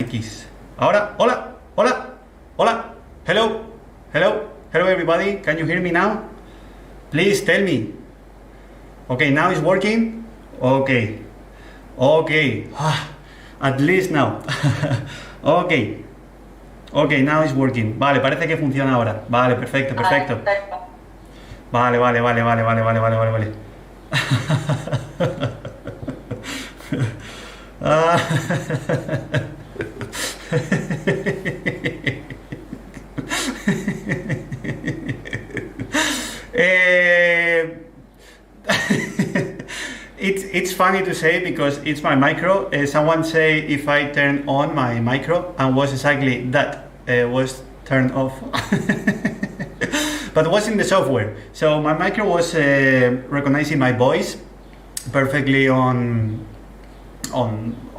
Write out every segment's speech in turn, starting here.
X. Ahora, hola, hola, hola, hello, hello, hello everybody, can you hear me now? Please tell me. Okay, now it's working? Okay, okay, at least now. Okay, okay, now it's working. Vale, parece que funciona ahora. Vale, perfecto, perfecto. Vale, vale, vale, vale, vale, vale, vale, vale, vale. It's funny to say because it's my micro. Someone say if I turn on my micro and was exactly that was turned off. But it was in the software. So my micro was recognizing my voice perfectly on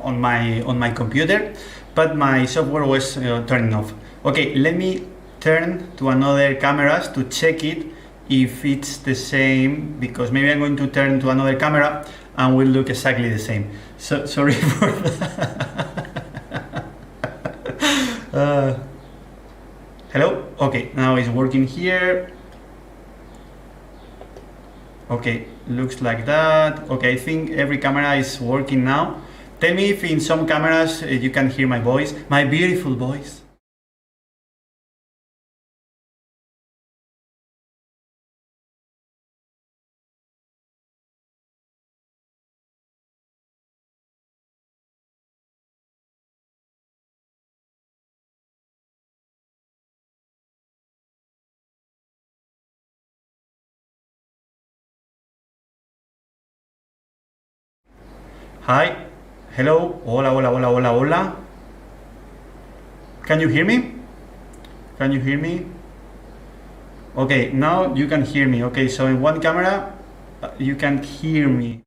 my computer, but my software was turning off. Okay, let me turn to another cameras to check it if it's the same, because maybe I'm going to turn to another camera and will look exactly the same. So sorry for that. Hello? Okay, now it's working here. Okay, looks like that. Okay, I think every camera is working now. Tell me if in some cameras you can hear my voice, my beautiful voice. Hi, hello, hola, hola, hola, hola, hola. Can you hear me? Can you hear me? Okay, now you can hear me. Okay, so in one camera you can hear me.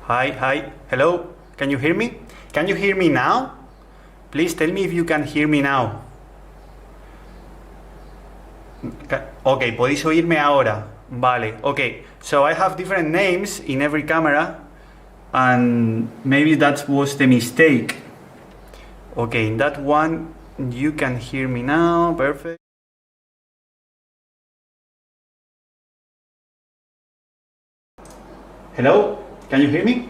Hi, hi, hello, can you hear me? Can you hear me now? Please tell me if you can hear me now. Ok, podéis oírme ahora. Vale, ok. So I have different names in every camera and maybe that was the mistake. Okay, in that one you can hear me now, perfect. Hello, can you hear me?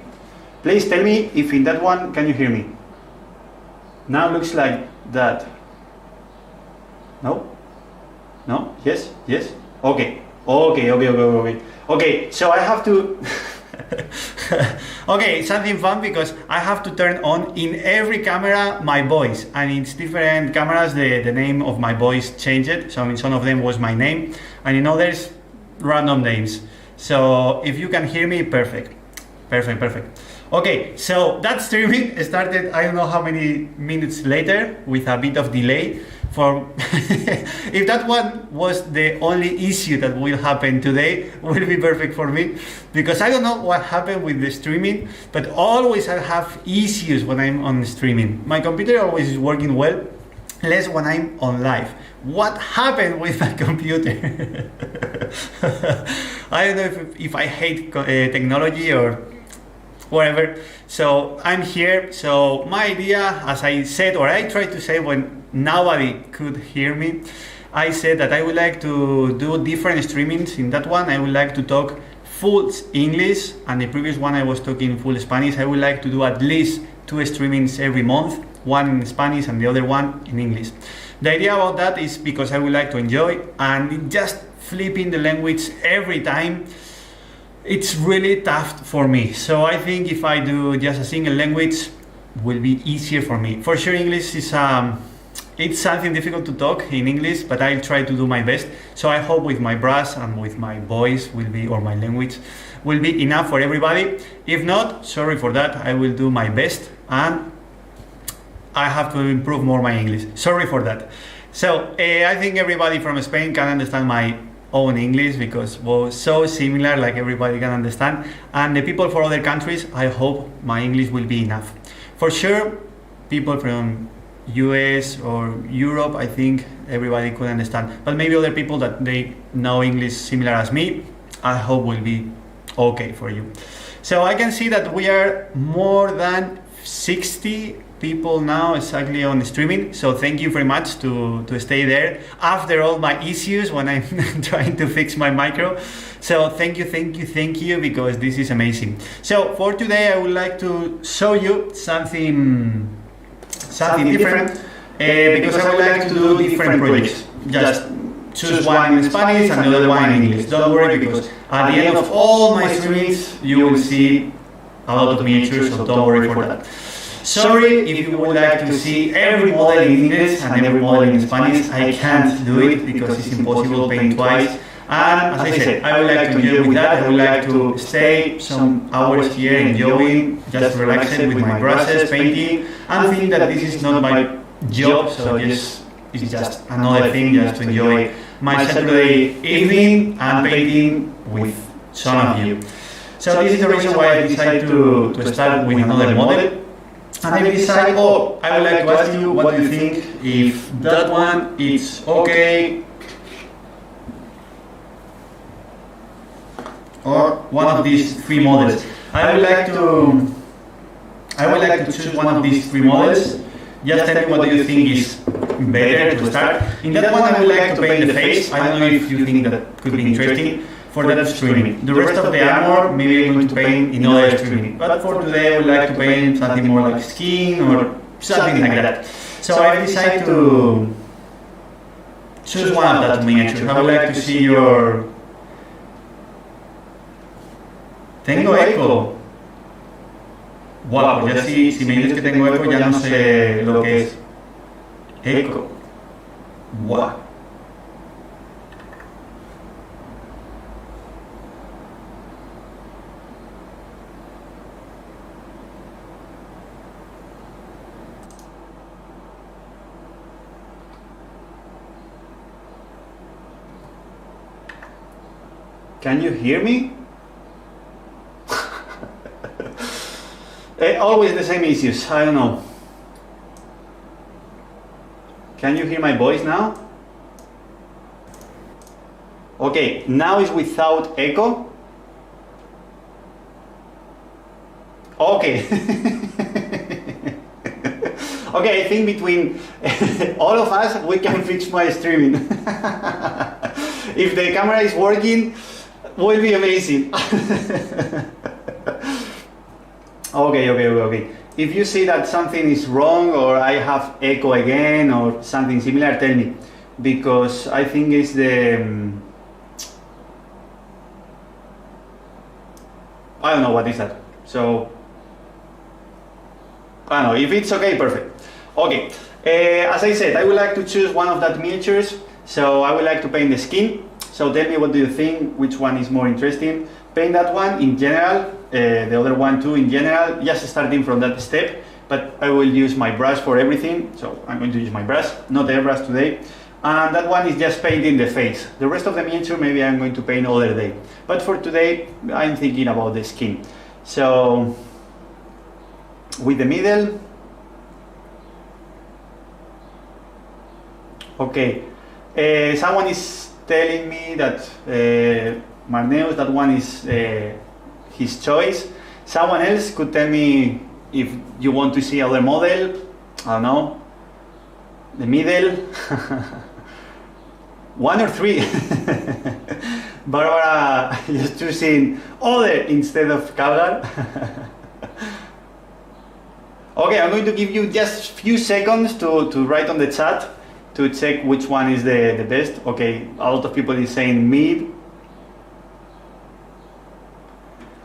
Please tell me if in that one can you hear me? Now looks like that. No? No? Yes? Yes? Okay. Okay, okay, okay, okay. Okay, so I have to... Okay, something fun because I have to turn on in every camera my voice, and in different cameras the name of my voice changed. So in some of them was my name, and in others random names. So if you can hear me, perfect. Perfect, perfect. Okay, so that streaming started I don't know how many minutes later with a bit of delay. For if that one was the only issue that will happen today, will be perfect for me, because I don't know what happened with the streaming, but always I have issues when I'm on streaming. My computer always is working well, less when I'm on live. What happened with my computer? I don't know if I hate technology or whatever. So I'm here. So my idea, as I said, or I tried to say when nobody could hear me, I said that I would like to do different streamings. In that one I would like to talk full English, and the previous one I was talking full Spanish. I would like to do at least 2 streamings every month, one in Spanish and the other one in English. The idea about that is because I would like to enjoy, and just flipping the language every time, it's really tough for me. So I think if I do just a single language, will be easier for me. For sure English is it's something difficult to talk in English, but I'll try to do my best. So I hope with my brass and with my voice will be, or my language will be enough for everybody. If not, sorry for that, I will do my best, and I have to improve more my English. Sorry for that. So I think everybody from Spain can understand my own English because was so similar, like everybody can understand. And the people for other countries, I hope my English will be enough. For sure, people from US or Europe, I think everybody could understand. But maybe other people that they know English similar as me, I hope will be okay for you. So I can see that we are more than 60 people now exactly on streaming. So thank you very much to stay there after all my issues when I'm trying to fix my micro. So thank you, because this is amazing. So for today, I would like to show you something different, because I would like to do different projects. Just choose one in Spanish and the other one in English. Don't worry, because at the end of all my streams, you will see a lot of miniatures, so don't worry for that. Sorry if you would like to see every model in English and every model in Spanish. I can't do it because it's impossible paint twice. And as I said, I would like to enjoy with that. I would like to stay some hours here enjoying, just relaxing with my brushes, painting, and think that this is not my job, so it's just another thing, just to enjoy my Saturday evening and painting with some of you. So this is the reason why I decided to start with another model. And I decide, oh, I would like to ask you, what do you think if that one is okay, or one of these three models? I would like to choose one of these three models. Just tell me what do you think is better to start. In that one, I would like to paint the face. I don't know if you think that could be interesting for that streaming. The rest of the armor, maybe I'm going to paint in other streaming. But for today, I would like to paint something more like skin or something like that. So I decided to choose one of that miniatures. I would like to see your... Tengo eco. Wow, pues ya si me dices que tengo eco, ya no sé lo que es eco. Wow. Can you hear me? Always the same issues, I don't know. Can you hear my voice now? Okay, now it's without echo. Okay. Okay, I think between all of us, we can fix my streaming. If the camera is working, will be amazing. Okay. If you see that something is wrong or I have echo again or something similar, tell me, because I think it's the I don't know what is that. So I don't know. If it's okay, perfect. Okay. As I said, I would like to choose one of that miniatures. So I would like to paint the skin. So tell me, what do you think? Which one is more interesting? Paint that one in general, the other one too in general, just starting from that step. But I will use my brush for everything. So I'm going to use my brush, not airbrush today. And that one is just painting the face. The rest of the miniature, maybe I'm going to paint other day. But for today, I'm thinking about the skin. So with the middle. Okay. Someone is telling me that Marneus, that one is his choice. Someone else could tell me if you want to see other model. I don't know. The middle. One or three. Barbara is choosing other instead of calgar. Okay, I'm going to give you just a few seconds to write on the chat to check which one is the best. Okay, a lot of people is saying mid.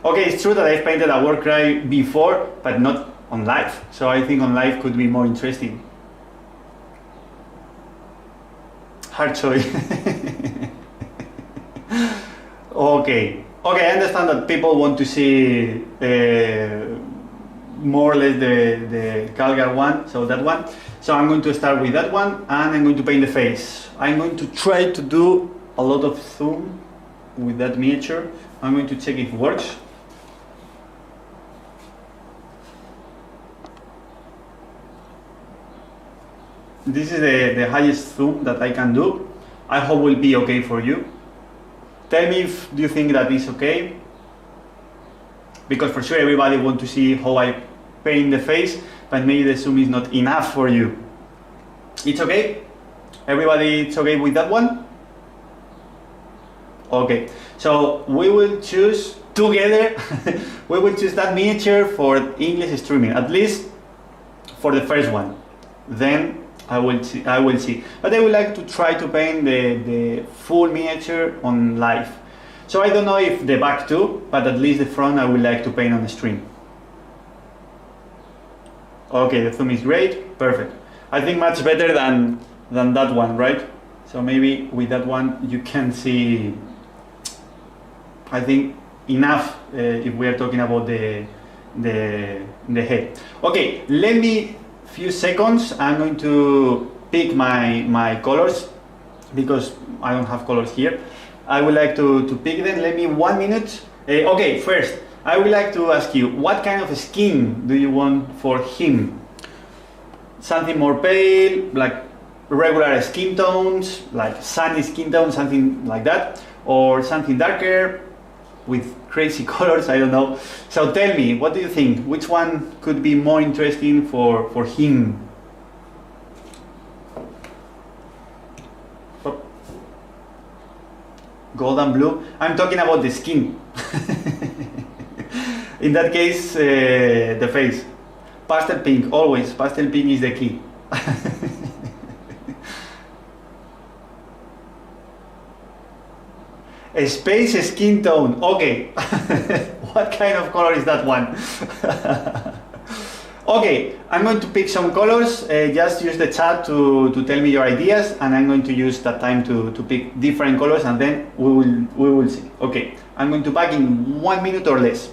Okay, it's true that I've painted a Warcry before, but not on live. So I think on live could be more interesting. Hard choice. Okay, I understand that people want to see more or less the calgar one, so that one. So I'm going to start with that one, and I'm going to paint the face. I'm going to try to do a lot of zoom with that miniature. I'm going to check if it works. This is the highest zoom that I can do. I hope will be okay for you. Tell me if you think that is okay, because for sure everybody want to see how I paint the face, but maybe the zoom is not enough for you. It's okay? Everybody it's okay with that one? Okay, so we will choose together, we will choose that miniature for English streaming, at least for the first one. Then I will see. But I would like to try to paint the full miniature on live. So I don't know if the back too, but at least the front I would like to paint on the stream. Okay, the zoom is great, perfect. I think much better than that one, right? So maybe with that one you can see, I think, enough if we are talking about the head. Okay, let me few seconds. I'm going to pick my colors because I don't have colors here. I would like to pick them. Let me 1 minute. Okay, first I would like to ask you, what kind of skin do you want for him? Something more pale, like regular skin tones, like sunny skin tone, something like that, or something darker with crazy colors, I don't know. So tell me, what do you think? Which one could be more interesting for him? Gold and blue? I'm talking about the skin. In that case, the face. Pastel pink, always. Pastel pink is the key. A space skin tone. Okay. What kind of color is that one? Okay, I'm going to pick some colors. Just use the chat to tell me your ideas, and I'm going to use that time to pick different colors, and then we will see. Okay, I'm going to pack in 1 minute or less.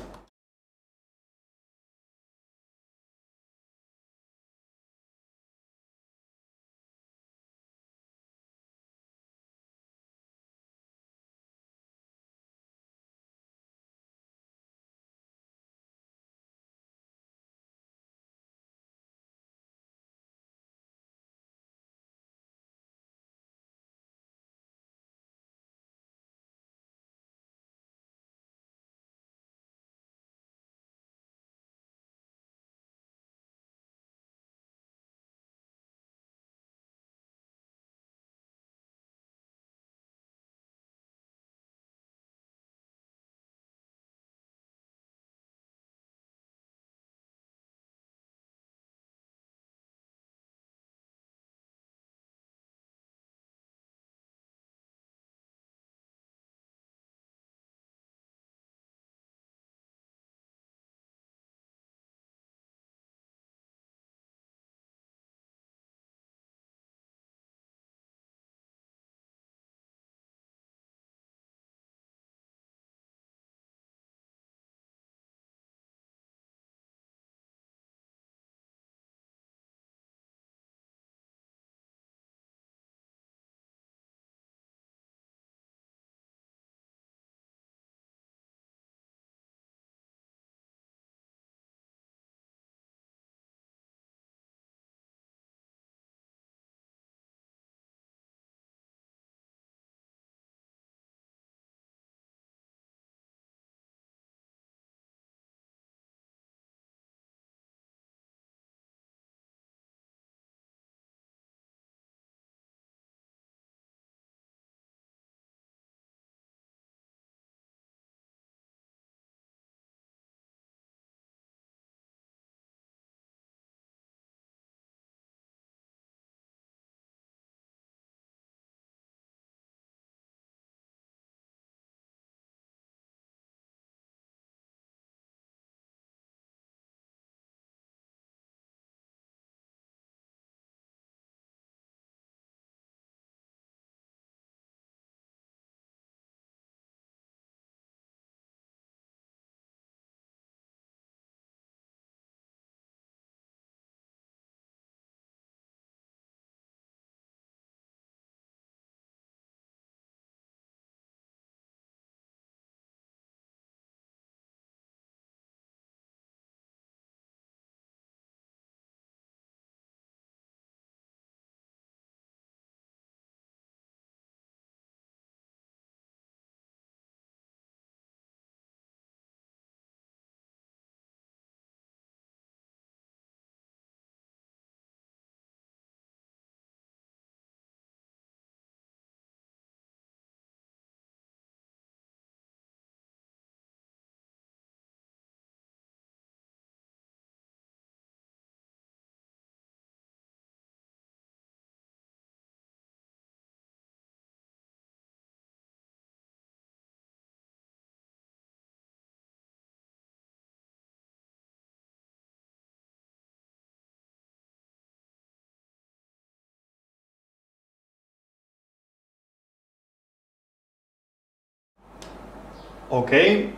Okay.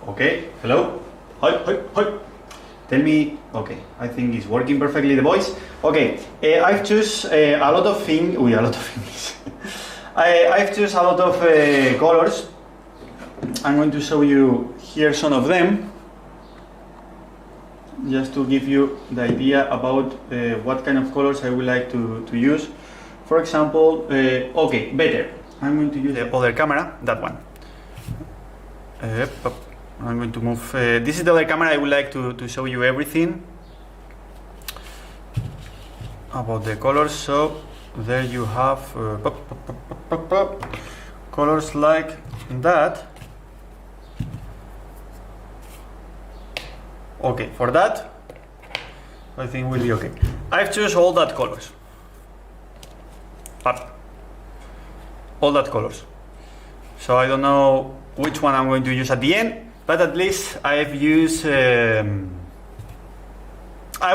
Okay. Hello. Hi. Hi. Hi. Tell me. Okay. I think it's working perfectly. The voice. Okay. I've choose a lot of things. A lot of things. I've choose a lot of colors. I'm going to show you here some of them, just to give you the idea about what kind of colors I would like to use. For example, okay, better. I'm going to use the other camera, that one. I'm going to move. This is the other camera. I would like to show you everything about the colors. So there you have colors like that. Okay, for that, I think we'll be okay. I've chosen all that colors. All that colors. So I don't know which one I'm going to use at the end, but at least I've used, I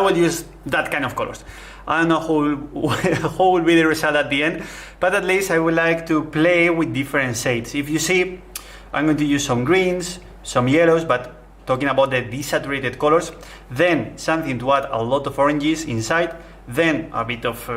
will use that kind of colors. I don't know how will be the result at the end, but at least I would like to play with different shades. If you see, I'm going to use some greens, some yellows, but talking about the desaturated colors, then something to add a lot of oranges inside, then a bit of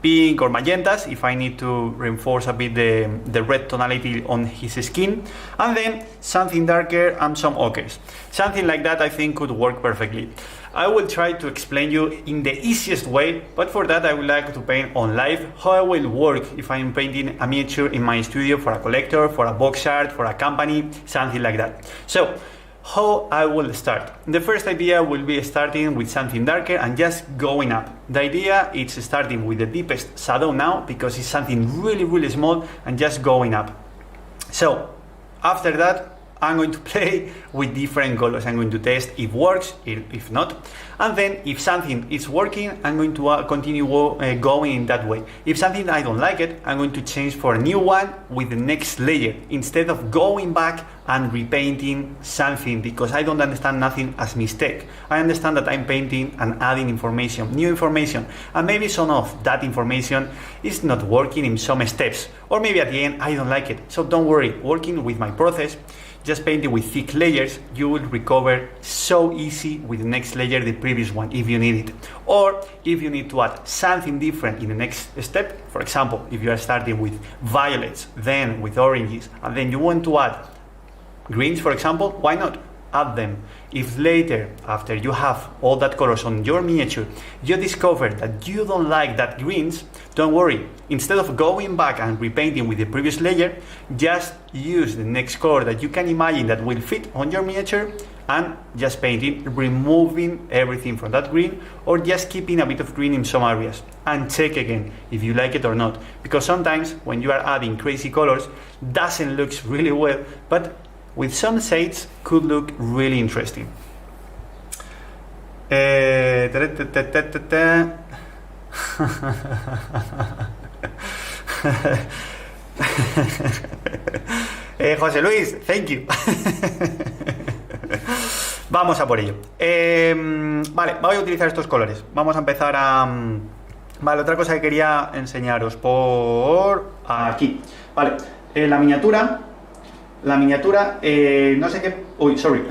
pink or magentas if I need to reinforce a bit the red tonality on his skin, and then something darker and some ochres. Something like that I think could work perfectly. I will try to explain you in the easiest way, but for that I would like to paint on live how I will work if I'm painting a miniature in my studio for a collector, for a box art, for a company, something like that. So how I will start. The first idea will be starting with something darker and just going up. The idea is starting with the deepest shadow now because it's something really small and just going up. So after that I'm going to play with different colors. I'm going to test if it works, if not. And then if something is working, I'm going to continue going in that way. If something I don't like it, I'm going to change for a new one with the next layer instead of going back and repainting something because I don't understand nothing as mistake. I understand that I'm painting and adding information, new information, and maybe some of that information is not working in some steps, or maybe at the end I don't like it. So don't worry, working with my process, just painting with thick layers, you will recover so easy with the next layer the previous one if you need it. Or if you need to add something different in the next step, for example, if you are starting with violets, then with oranges, and then you want to add greens, for example, why not? Add them. If later, after you have all that colors on your miniature, you discover that you don't like that greens, don't worry. Instead of going back and repainting with the previous layer, just use the next color that you can imagine that will fit on your miniature and just painting, removing everything from that green or just keeping a bit of green in some areas and check again if you like it or not. Because sometimes when you are adding crazy colors, doesn't look really well, but with some shades could look really interesting. José Luis, thank you. Vamos a por ello. Vale, voy a utilizar estos colores. Vamos a empezar a... Vale, otra cosa que quería enseñaros por aquí. Vale, la miniatura, no sé qué... Uy, sorry.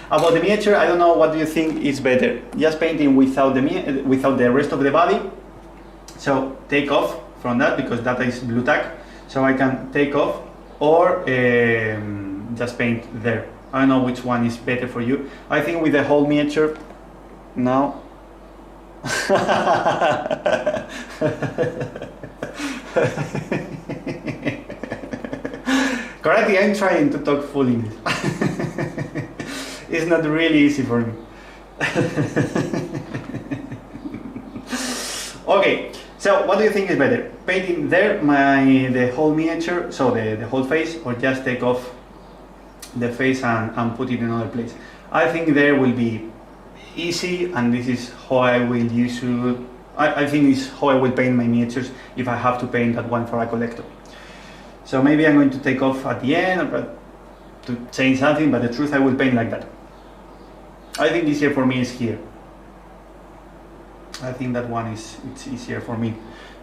About the miniature, I don't know what do you think is better. Just painting without the rest of the body. So take off from that because that is blue tack. So I can take off or just paint there. I don't know which one is better for you. I think with the whole miniature now. Correctly, I'm trying to talk full English. It's not really easy for me. Okay, so what do you think is better? Painting there the whole miniature, so the whole face, or just take off the face and put it in another place? I think there will be easy, and this is how I will use it. I think this is how I will paint my miniatures if I have to paint that one for a collector. So maybe I'm going to take off at the end to change something, but the truth I will paint like that. I think easier for me is here. I think that one it's easier for me,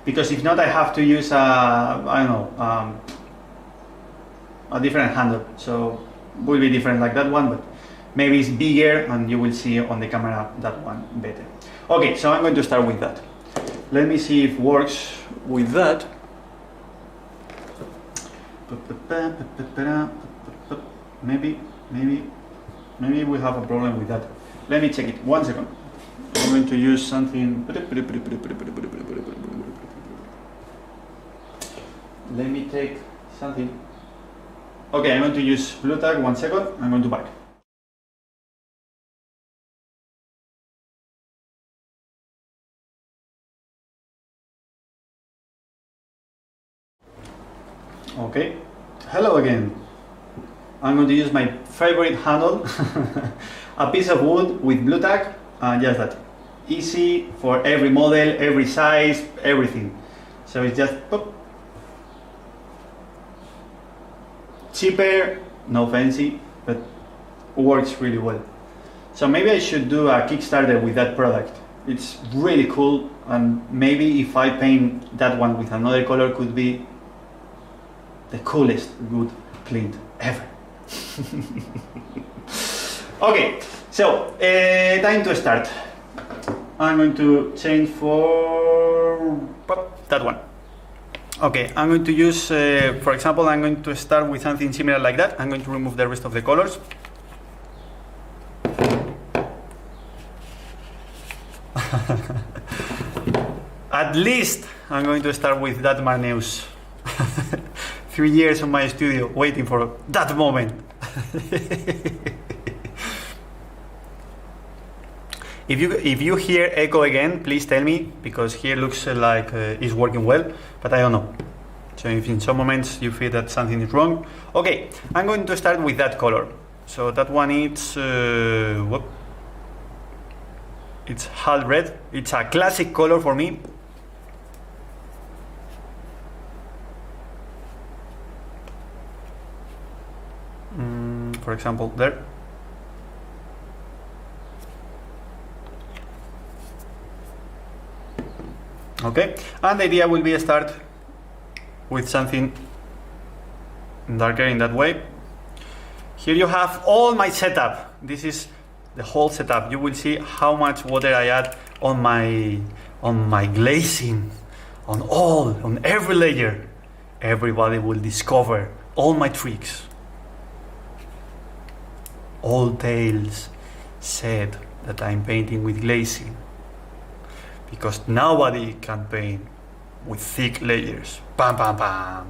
because if not I have to use I don't know, a different handle, so will be different like that one, but maybe it's bigger and you will see on the camera that one better. Okay, so I'm going to start with that. Let me see if it works with that. Maybe we have a problem with that. Let me check it. 1 second. I'm going to use something. Let me take something. Okay, I'm going to use blue tag. 1 second. I'm going to back. Okay, hello again. I'm going to use my favorite handle, a piece of wood with blue tack, and just that. Easy for every model, every size, everything. So it's just pop. Cheaper, no fancy, but works really well. So maybe I should do a Kickstarter with that product. It's really cool, and maybe if I paint that one with another color, could be the coolest wood cleaned ever. Okay, so time to start. I'm going to change for that one. Okay, I'm going to use, for example, I'm going to start with something similar like that. I'm going to remove the rest of the colors. At least I'm going to start with that Marneus. 3 years in my studio waiting for that moment. If you hear echo again, please tell me, because here looks like it's working well, but I don't know. So if in some moments you feel that something is wrong. Okay, I'm going to start with that color. So that one is it's Hull Red. It's a classic color for me. For example, there. Okay, and the idea will be to start with something darker in that way. Here you have all my setup. This is the whole setup. You will see how much water I add on my glazing, on every layer. Everybody will discover all my tricks. All tales said that I'm painting with glazing, because nobody can paint with thick layers. Bam, bam, bam.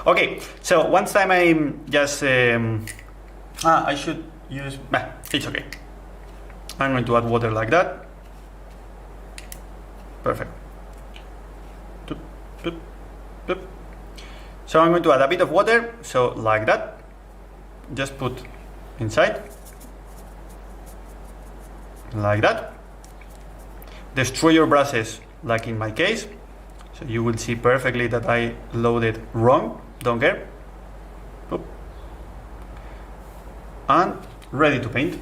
Okay, so once time I'm just I should use, it's okay. I'm going to add water like that. Perfect. So I'm going to add a bit of water, so like that. Just put inside, like that. Destroy your brushes, like in my case, so you will see perfectly that I loaded wrong, don't care. Oop. And ready to paint.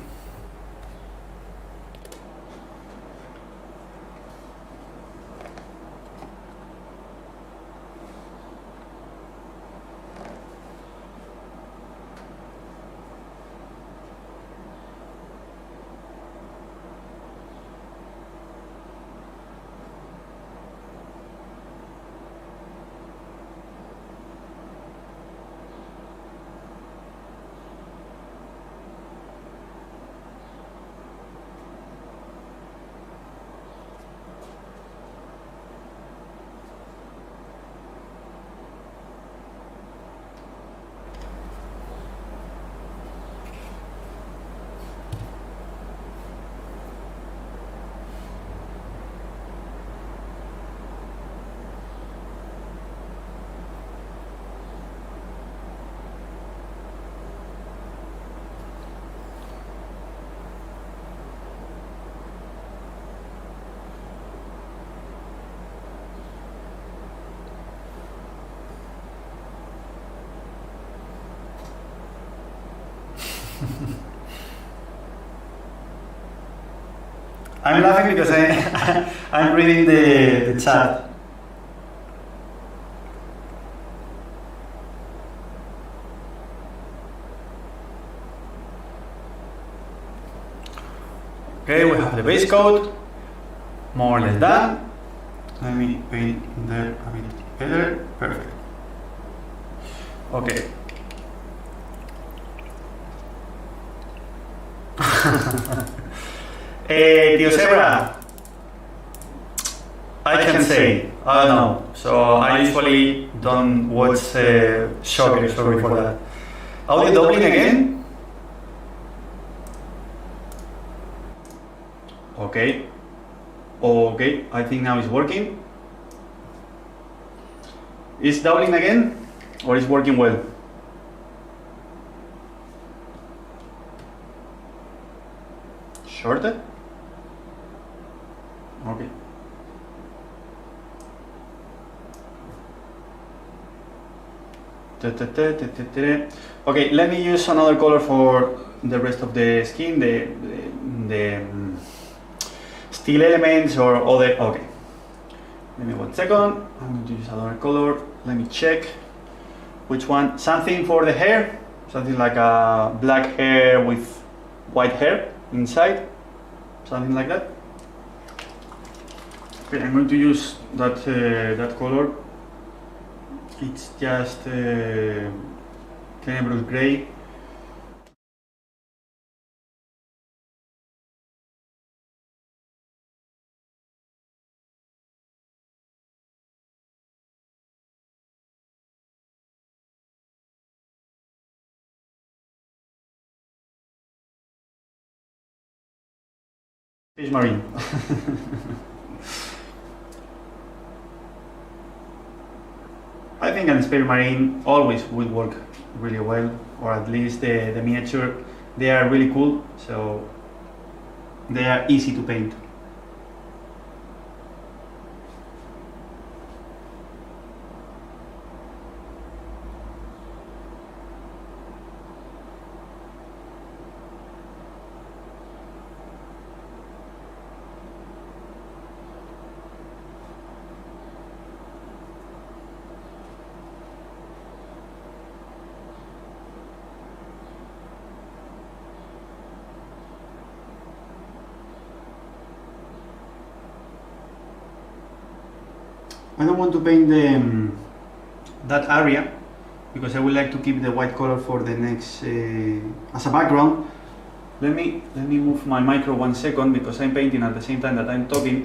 I'm laughing because I'm reading the chat. Okay, we have the base coat, more or less done. Let me paint there a bit better. Perfect. Okay. Tio Zebra, I can say, I don't know. So I usually don't watch soccer, sorry for that. Audio doubling again? Okay. Okay, I think now it's working. Is doubling again? Or is working well? Shorter? Okay. Okay, let me use another color for the rest of the skin, the steel elements or other. Okay, give me 1 second. I'm going to use another color. Let me check which one. Something for the hair, something like a black hair with white hair inside, something like that. Okay, I'm going to use that that color. It's just Tenebros Gray. Space Marine. I think an Space Marine always will work really well, or at least the miniature, they are really cool, so they are easy to paint. I don't want to paint that area because I would like to keep the white color for the next as a background. Let me move my micro 1 second because I'm painting at the same time that I'm talking,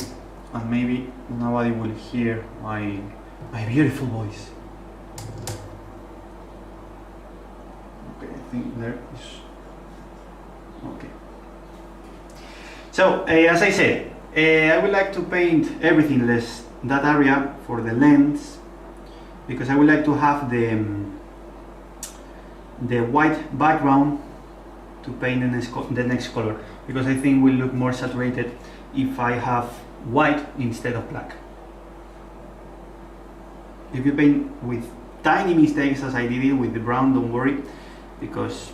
and maybe nobody will hear my beautiful voice. Okay, I think there is okay. So as I said, I would like to paint everything less that area for the lens, because I would like to have the white background to paint the next color, because I think will look more saturated if I have white instead of black. If you paint with tiny mistakes as I did it with the brown, don't worry, because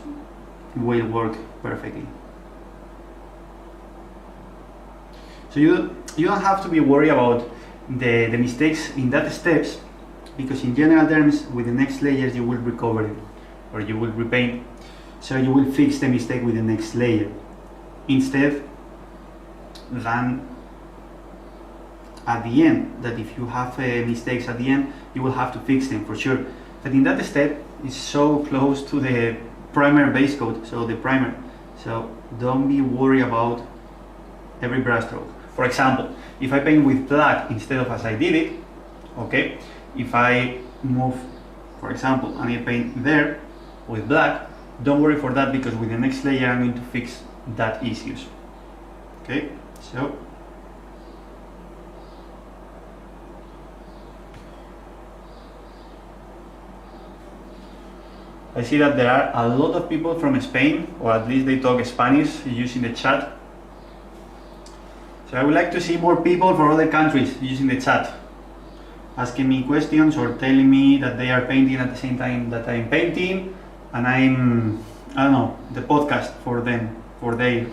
it will work perfectly. So you don't have to be worried about the mistakes in that steps, because in general terms with the next layers you will recover it, or you will repaint, so you will fix the mistake with the next layer instead than at the end, that if you have mistakes at the end you will have to fix them for sure. But in that step is so close to the primer base coat, so the primer, so don't be worried about every brush stroke. For example, if I paint with black instead of as I did it, okay, if I move, for example, and I paint there with black, don't worry for that, because with the next layer I'm going to fix that issues. Okay, so I see that there are a lot of people from Spain, or at least they talk Spanish using the chat. So I would like to see more people from other countries using the chat, asking me questions or telling me that they are painting at the same time that I'm painting, and I'm, I don't know, the podcast for them, for they.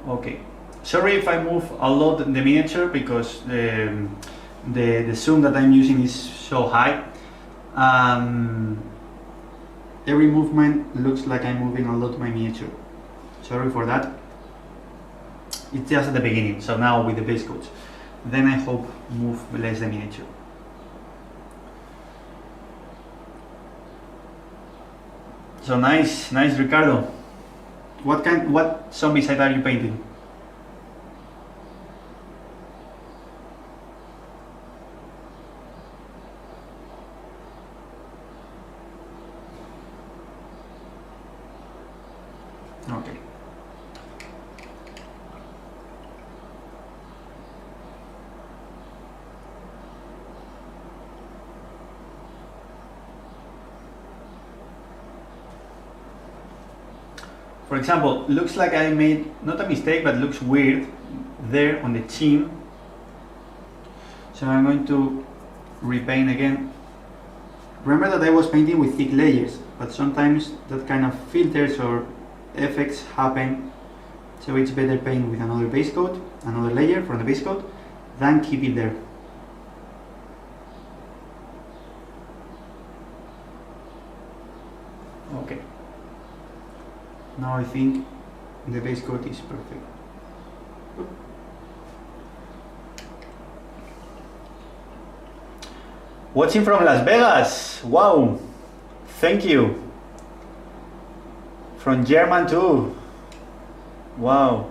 Okay, Sorry if I move a lot in the miniature because the zoom that I'm using is so high. Every movement looks like I'm moving a lot my miniature. Sorry for that. It's just at the beginning, so now with the base coats. Then I hope move less the miniature. So nice, Ricardo. What zombie side are you painting? Okay. For example, looks like I made not a mistake, but looks weird there on the chin. So I'm going to repaint again. Remember that I was painting with thick layers, but sometimes that kind of filters or effects happen. So it's better paint with another base coat, another layer from the base coat, than keep it there. Okay. Now I think the base coat is perfect. Watching from Las Vegas. Wow. Thank you. From German too. Wow.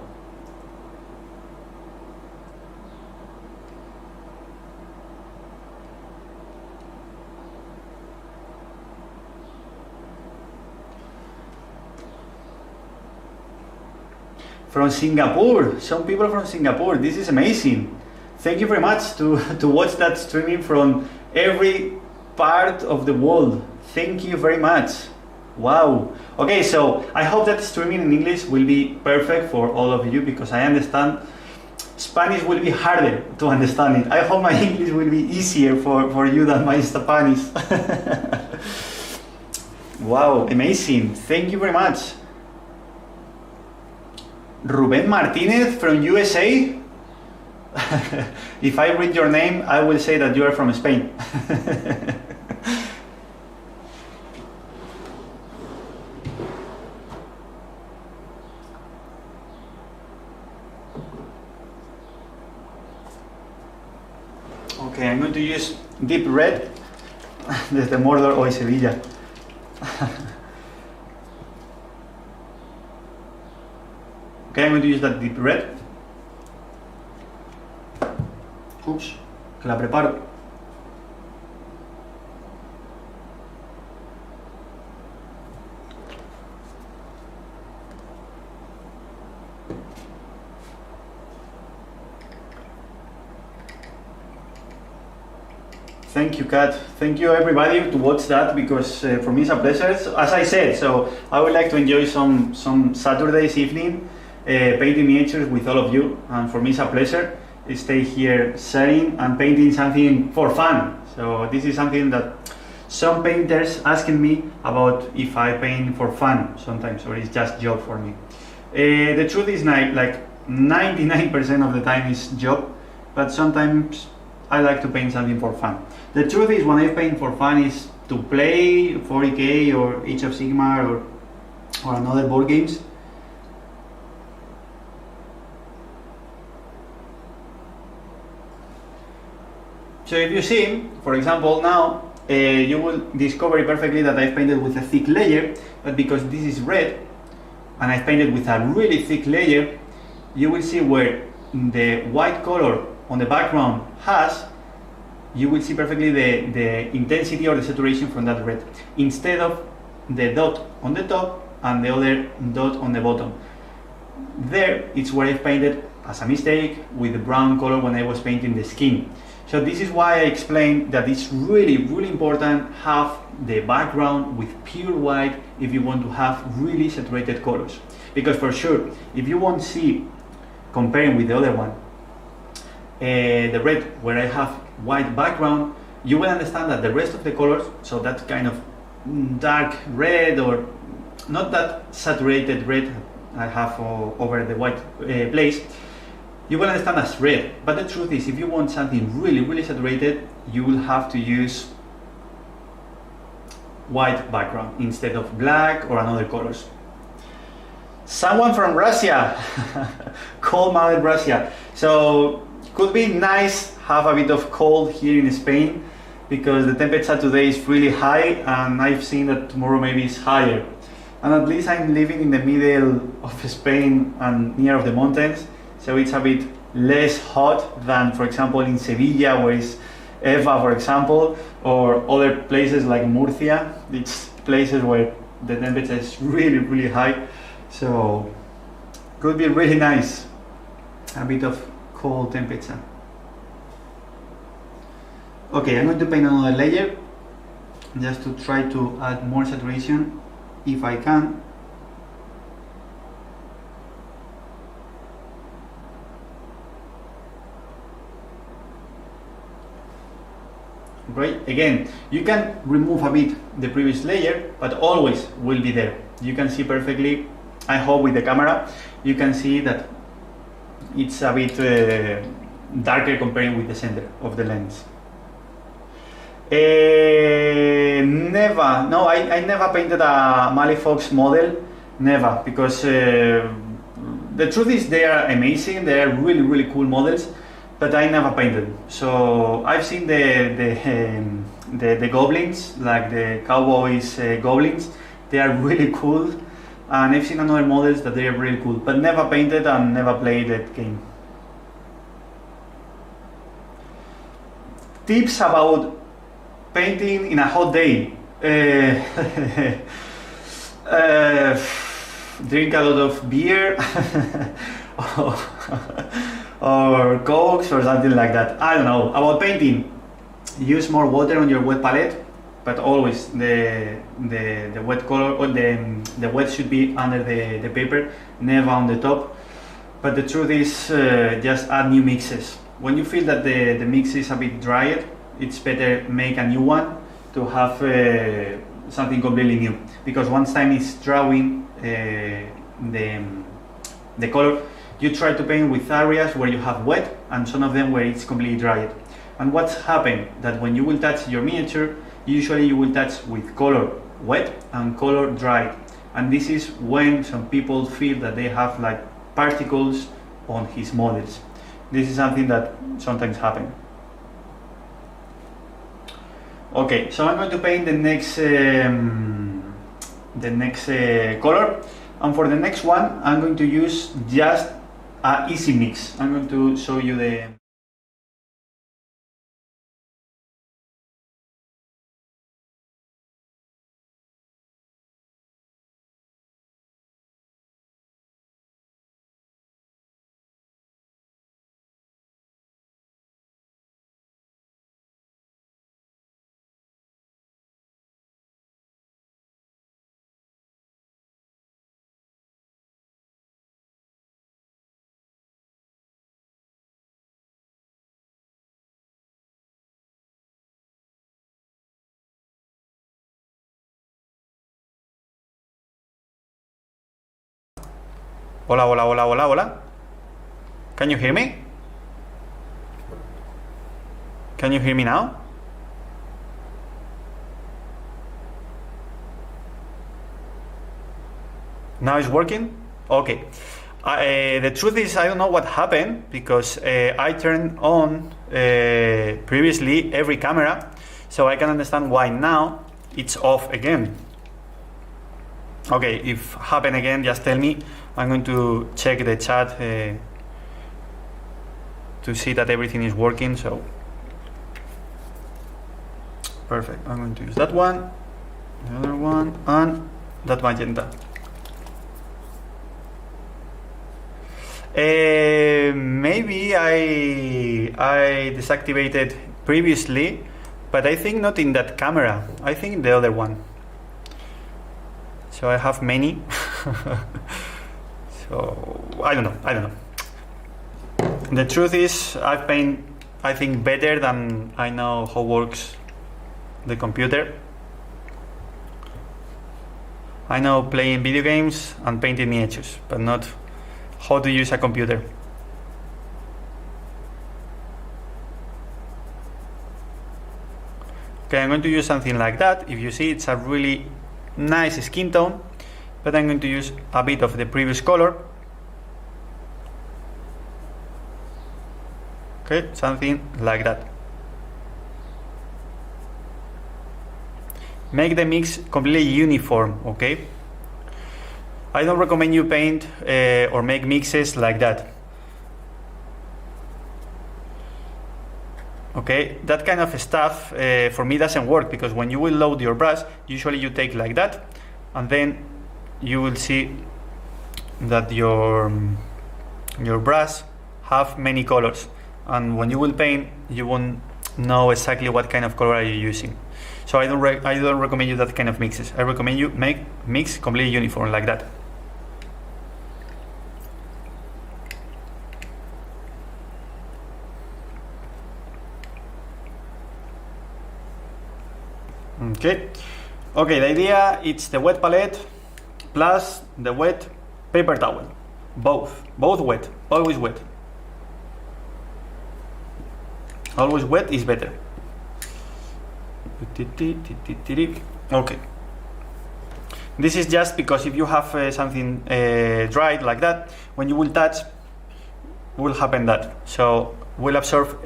From Singapore, some people from Singapore. This is amazing. Thank you very much to watch that streaming from every part of the world. Thank you very much. Wow. Okay, so I hope that streaming in English will be perfect for all of you because I understand Spanish will be harder to understand it. I hope my English will be easier for you than my Spanish. Wow, amazing. Thank you very much. Ruben Martinez from USA. If I read your name, I will say that you are from Spain. Okay, I'm going to use deep red desde Mordor o Sevilla. Okay, I'm going to use that deep red. Oops, que la preparo. Thank you, Kat. Thank you, everybody, to watch that because for me it's a pleasure. So, as I said, so I would like to enjoy some Saturdays evening painting miniatures with all of you, and for me it's a pleasure. Stay here sharing and painting something for fun. So this is something that some painters asking me about if I paint for fun sometimes, or it's just job for me. The truth is like 99% of the time is job, but sometimes I like to paint something for fun. The truth is when I paint for fun is to play 40k or Age of Sigmar or another board games. So if you see, for example, now you will discover perfectly that I've painted with a thick layer, but because this is red and I've painted with a really thick layer, you will see where the white color on the background has, you will see perfectly the intensity or the saturation from that red, instead of the dot on the top and the other dot on the bottom. There, it's where I've painted as a mistake with the brown color when I was painting the skin. So this is why I explained that it's really, really important have the background with pure white if you want to have really saturated colors. Because for sure, if you won't see, comparing with the other one, the red where I have white background, you will understand that the rest of the colors, so that kind of dark red or not that saturated red I have over the white place, you will understand as red. But the truth is, if you want something really, really saturated, you will have to use white background instead of black or another colors. Someone from Russia, cold mountain Russia. So could be nice have a bit of cold here in Spain, because the temperature today is really high, and I've seen that tomorrow maybe it's higher. And at least I'm living in the middle of Spain and near of the mountains, so it's a bit less hot than, for example, in Sevilla, where it's Eva, for example, or other places like Murcia. It's places where the temperature is really, really high, so could be really nice, a bit of cold temperature. Okay, I'm going to paint another layer just to try to add more saturation if I can. Great. Again, you can remove a bit the previous layer, but always will be there. You can see perfectly, I hope with the camera, you can see that it's a bit darker comparing with the center of the lens. Never, no, I never painted a Malifox model, never, because the truth is they are amazing, they are really, really cool models, but I never painted. So I've seen the goblins, like the cowboys goblins, they are really cool, and I've seen another models that they are really cool, but never painted and never played that game. Tips about painting in a hot day. Drink a lot of beer or cokes or something like that. I don't know. About painting, use more water on your wet palette, but always the wet color, or the wet should be under the paper, never on the top. But the truth is, just add new mixes. When you feel that the mix is a bit dried, it's better make a new one to have something completely new. Because once time is drawing the color, you try to paint with areas where you have wet and some of them where it's completely dried. And what's happened that when you will touch your miniature, usually you will touch with color wet and color dry. And this is when some people feel that they have like particles on his models. This is something that sometimes happens. Okay, so I'm going to paint the next color, and for the next one I'm going to use just an easy mix. I'm going to show you the Hola, hola, hola, hola, hola. Can you hear me? Can you hear me now? Now it's working? Okay. The truth is, I don't know what happened, because I turned on previously every camera, so I can understand why now it's off again. Okay, if happen again, just tell me. I'm going to check the chat to see that everything is working. So perfect. I'm going to use that one, the other one, and that magenta. Maybe I deactivated previously, but I think not in that camera. I think in the other one. So I have many. So I don't know. The truth is, I've paint, I think, better than I know how works the computer. I know playing video games and painting miniatures, but not how to use a computer. Okay, I'm going to use something like that. If you see, it's a really nice skin tone, but I'm going to use a bit of the previous color. Okay, something like that. Make the mix completely uniform, okay? I don't recommend you paint or make mixes like that. Okay, that kind of stuff for me doesn't work, because when you will load your brush, usually you take like that, and then you will see that your brush have many colors, and when you will paint, you won't know exactly what kind of color are you using. So I don't recommend you that kind of mixes. I recommend you mix completely uniform like that. Okay, the idea it's the wet palette plus the wet paper towel. Both wet, always wet. Always wet is better. Okay. This is just because if you have something dried like that, when you will touch, will happen that. So will absorb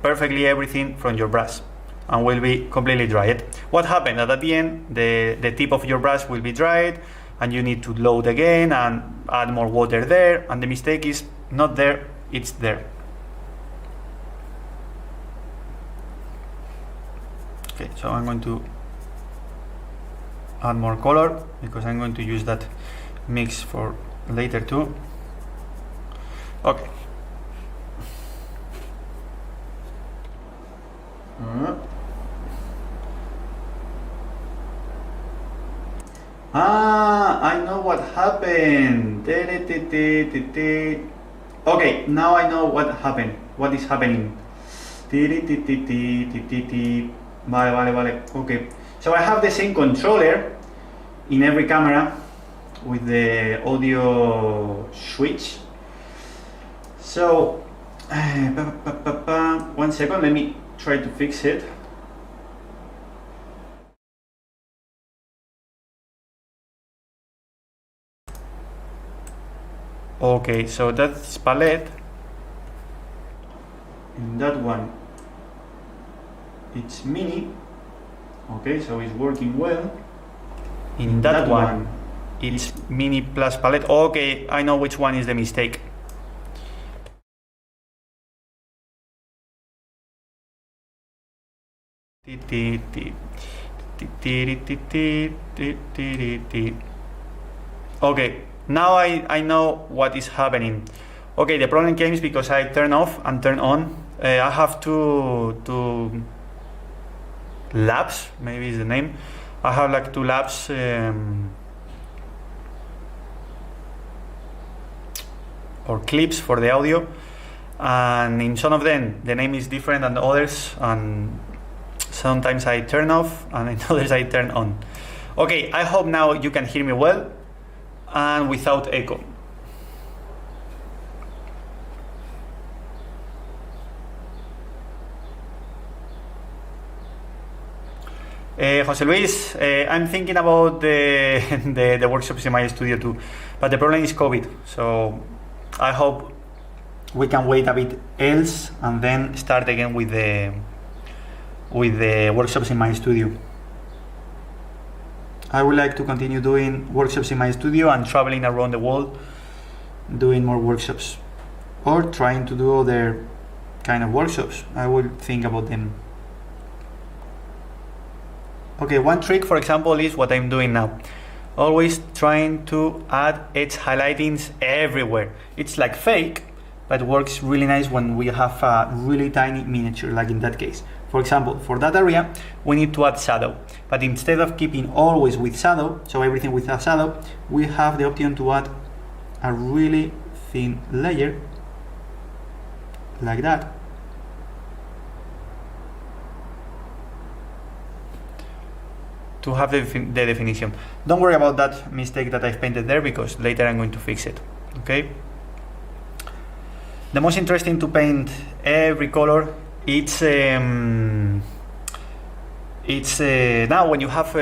perfectly everything from your brush and will be completely dried. What happened at the end, the tip of your brush will be dried, and you need to load again and add more water there, and the mistake is not there, it's there. Okay, so I'm going to add more color because I'm going to use that mix for later too. Okay. I know what happened. Okay, now I know what happened. What is happening? Vale. Okay. So I have the same controller in every camera with the audio switch. So, 1 second, let me try to fix it. Okay, so that's palette. In that one, it's mini. Okay, so it's working well. In that one, it's mini plus palette. Okay, I know which one is the mistake. Okay, now I know what is happening. Okay, the problem came because I turn off and turn on. I have two labs, maybe is the name. I have like 2 labs or clips for the audio, and in some of them the name is different than the others, and sometimes I turn off and in others I turn on. Okay, I hope now you can hear me well and without echo. Jose Luis, I'm thinking about the workshops in my studio too, but the problem is COVID, so I hope we can wait a bit else and then start again with the workshops in my studio. I would like to continue doing workshops in my studio and traveling around the world doing more workshops, or trying to do other kind of workshops. I will think about them. Okay, one trick, for example, is what I'm doing now. Always trying to add edge highlightings everywhere. It's like fake, but works really nice when we have a really tiny miniature, like in that case. For example, for that area, we need to add shadow. But instead of keeping always with shadow, so everything with a shadow, we have the option to add a really thin layer, like that. To have the definition. Don't worry about that mistake that I've painted there, because later I'm going to fix it. Okay. The most interesting to paint every color, it's it's now when you have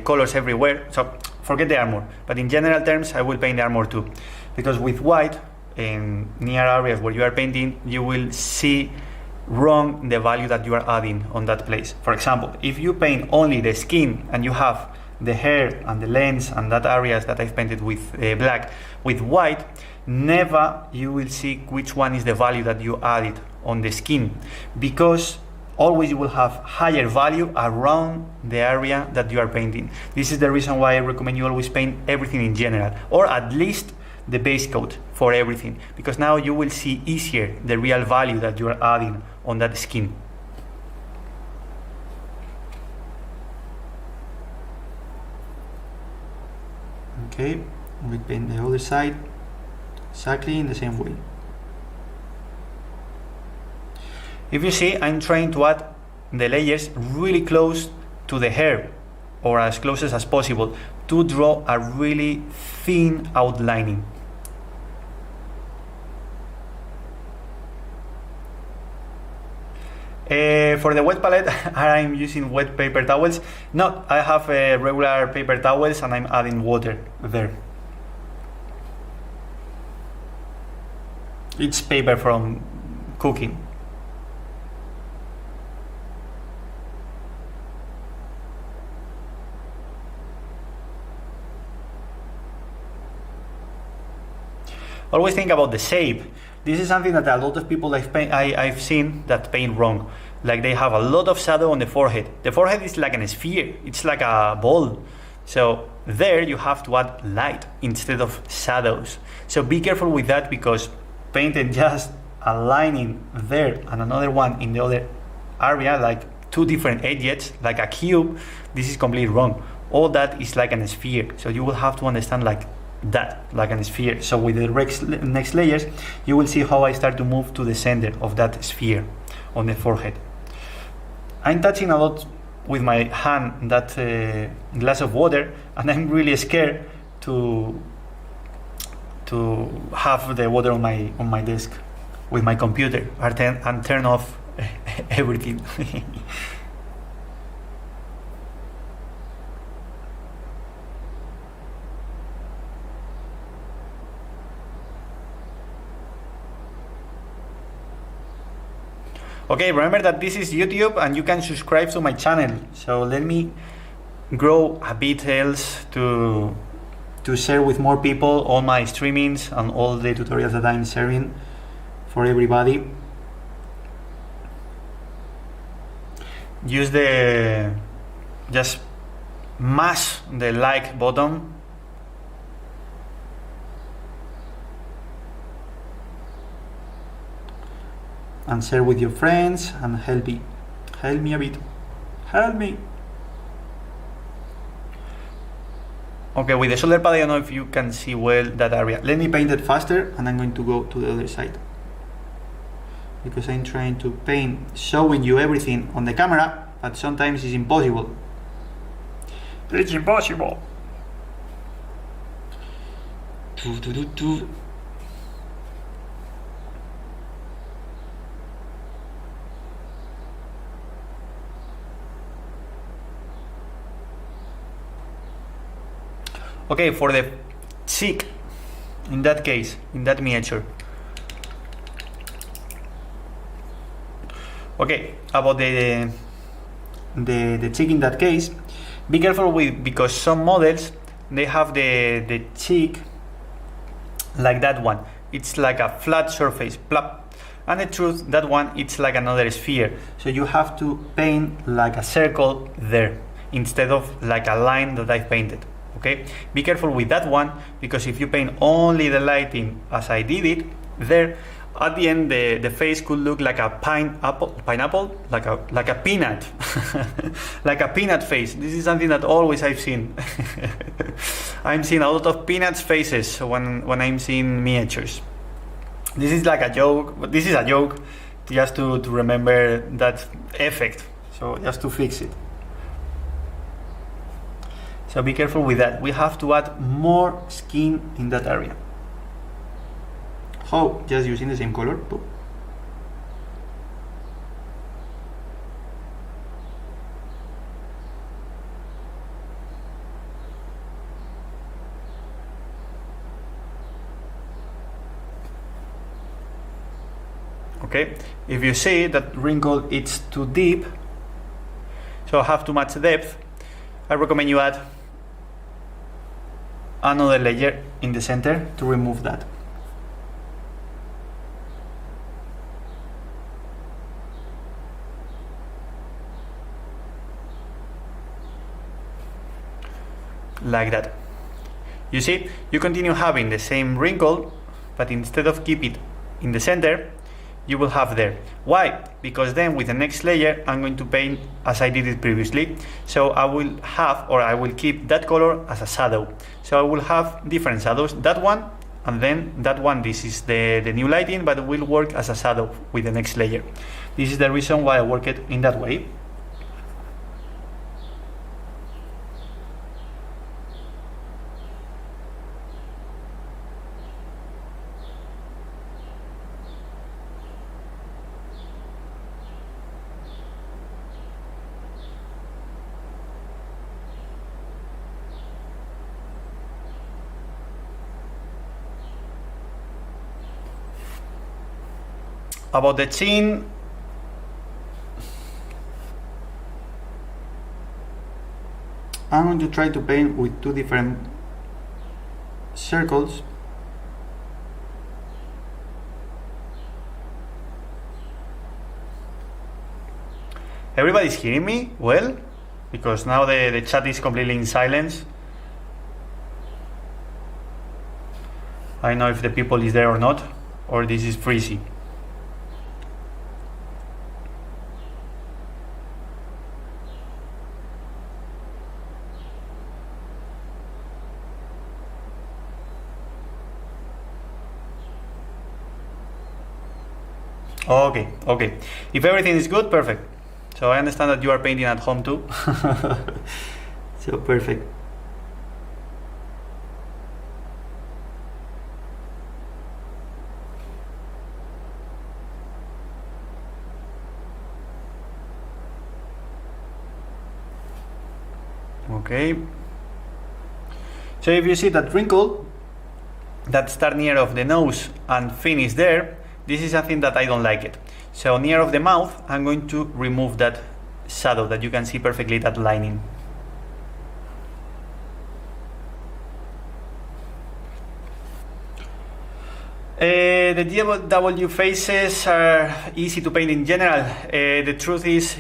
colors everywhere, so forget the armor, but in general terms I will paint the armor too, because with white in near areas where you are painting, you will see wrong the value that you are adding on that place. For example, if you paint only the skin and you have the hair and the lens and that areas that I've painted with black, with white, never you will see which one is the value that you added on the skin, because always you will have higher value around the area that you are painting. This is the reason why I recommend you always paint everything in general, or at least the base coat for everything, because now you will see easier the real value that you are adding on that skin. Okay, we paint the other side exactly in the same way. If you see, I'm trying to add the layers really close to the hair, or as close as possible, to draw a really thin outlining. For the wet palette, I'm using wet paper towels. No, I have regular paper towels and I'm adding water there. It's paper from cooking. Always think about the shape. This is something that a lot of people I've seen that paint wrong. Like they have a lot of shadow on the forehead. The forehead is like a sphere. It's like a ball. So there you have to add light instead of shadows. So be careful with that, because painting just a lining there and another one in the other area, like two different edges, like a cube, this is completely wrong. All that is like a sphere. So you will have to understand like that, like a sphere. So with the next layers, you will see how I start to move to the center of that sphere on the forehead. I'm touching a lot with my hand that glass of water, and I'm really scared to have the water on my desk with my computer and turn off everything. Okay, remember that this is YouTube and you can subscribe to my channel. So let me grow a bit else to share with more people all my streamings and all the tutorials that I'm sharing for everybody. Use just mash the like button. And share with your friends and help me a bit. Help me. Okay, with the shoulder pad, I don't know if you can see well that area. Let me paint it faster and I'm going to go to the other side, because I'm trying to paint showing you everything on the camera, but sometimes it's impossible. It's impossible. Okay, for the cheek, in that case, in that miniature. Okay, about the cheek in that case, be careful with, because some models, they have the cheek like that one. It's like a flat surface, plop. And the truth, that one, it's like another sphere. So you have to paint like a circle there, instead of like a line that I've painted. Okay, be careful with that one, because if you paint only the lighting as I did it there, at the end the face could look like a pineapple, like a peanut, like a peanut face. This is something that always I've seen. I'm seeing a lot of peanuts faces when I'm seeing miniatures. This is like a joke, but this is a joke just to remember that effect. So just to fix it. So be careful with that. We have to add more skin in that area. How? Just using the same color. Okay, if you see that wrinkle it's too deep, so have too much depth, I recommend you add another layer in the center to remove that. Like that. You see, you continue having the same wrinkle, but instead of keep it in the center, you will have there. Why? Because then with the next layer, I'm going to paint as I did it previously. So I will have, or I will keep that color as a shadow. So I will have different shadows, that one, and then that one. This is the new lighting, but it will work as a shadow with the next layer. This is the reason why I work it in that way. About the chin, I'm going to try to paint with two different circles. Everybody's hearing me well? Because now the chat is completely in silence. I don't know if the people is there or not, or this is freezy. Okay. If everything is good, perfect. So I understand that you are painting at home too. So perfect. Okay. So if you see that wrinkle that start near of the nose and finish there, this is something that I don't like it. So near of the mouth, I'm going to remove that shadow that you can see perfectly, that lining. The DW faces are easy to paint in general. The truth is,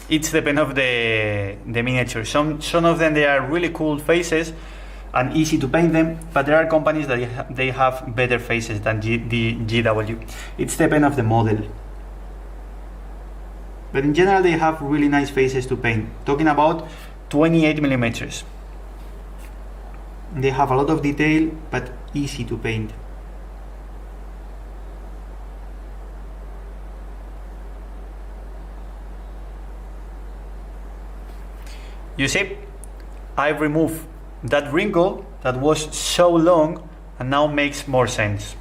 it's depend of the miniature. Some of them, they are really cool faces and easy to paint them, but there are companies that they have better faces than the GW. It's depend of the model. But in general, they have really nice faces to paint. Talking about 28 millimeters. They have a lot of detail, but easy to paint. You see, I've removed that wrinkle that was so long and now makes more sense.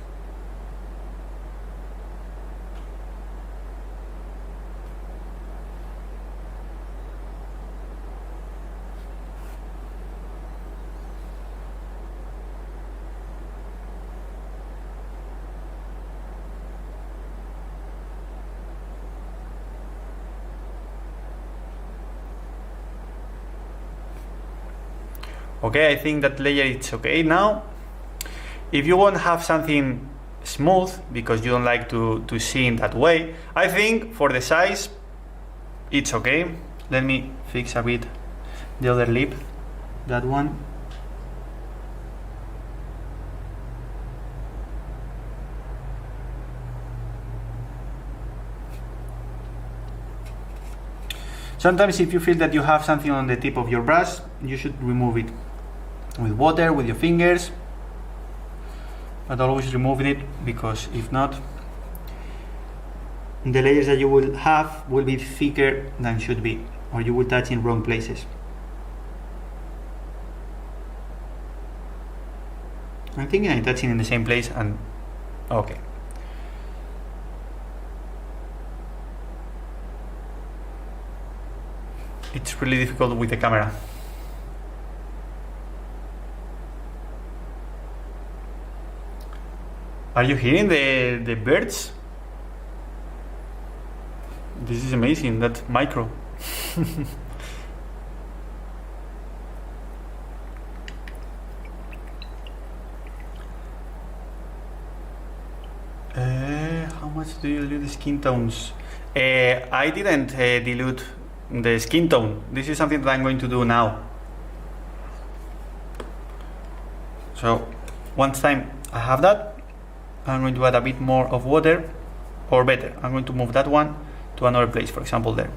Okay, I think that layer is okay now. If you want to have something smooth, because you don't like to see in that way, I think for the size, it's okay. Let me fix a bit the other lip, that one. Sometimes if you feel that you have something on the tip of your brush, you should remove it with water, with your fingers, but always remove it, because if not, the layers that you will have will be thicker than should be, or you will touch in wrong places. I'm thinking I'm touching in the same place, and okay. It's really difficult with the camera. Are you hearing the birds? This is amazing, that micro. How much do you dilute the skin tones? I didn't dilute the skin tone. This is something that I'm going to do now. So once time I have that, I'm going to add a bit more of water, or better, I'm going to move that one to another place, for example there.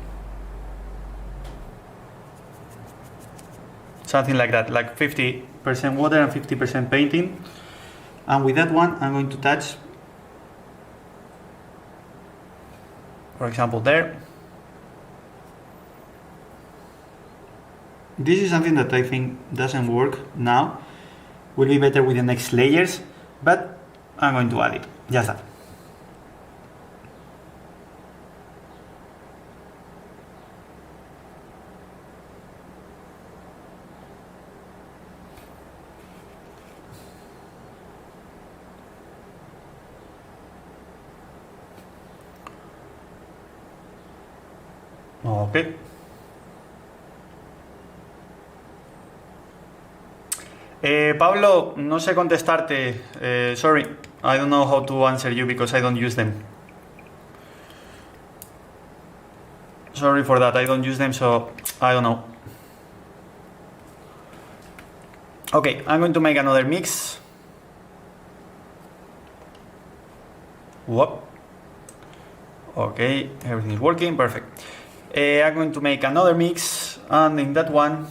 Something like that, like 50% water and 50% painting. And with that one, I'm going to touch, for example there. This is something that I think doesn't work now. Will be better with the next layers, but I'm going to add it, just that. Okay. Pablo, no sé contestarte. Sorry, I don't know how to answer you because I don't use them. Sorry for that, I don't use them, so I don't know. Okay, I'm going to make another mix. Whoop. Okay, everything is working, perfect. I'm going to make another mix, and in that one,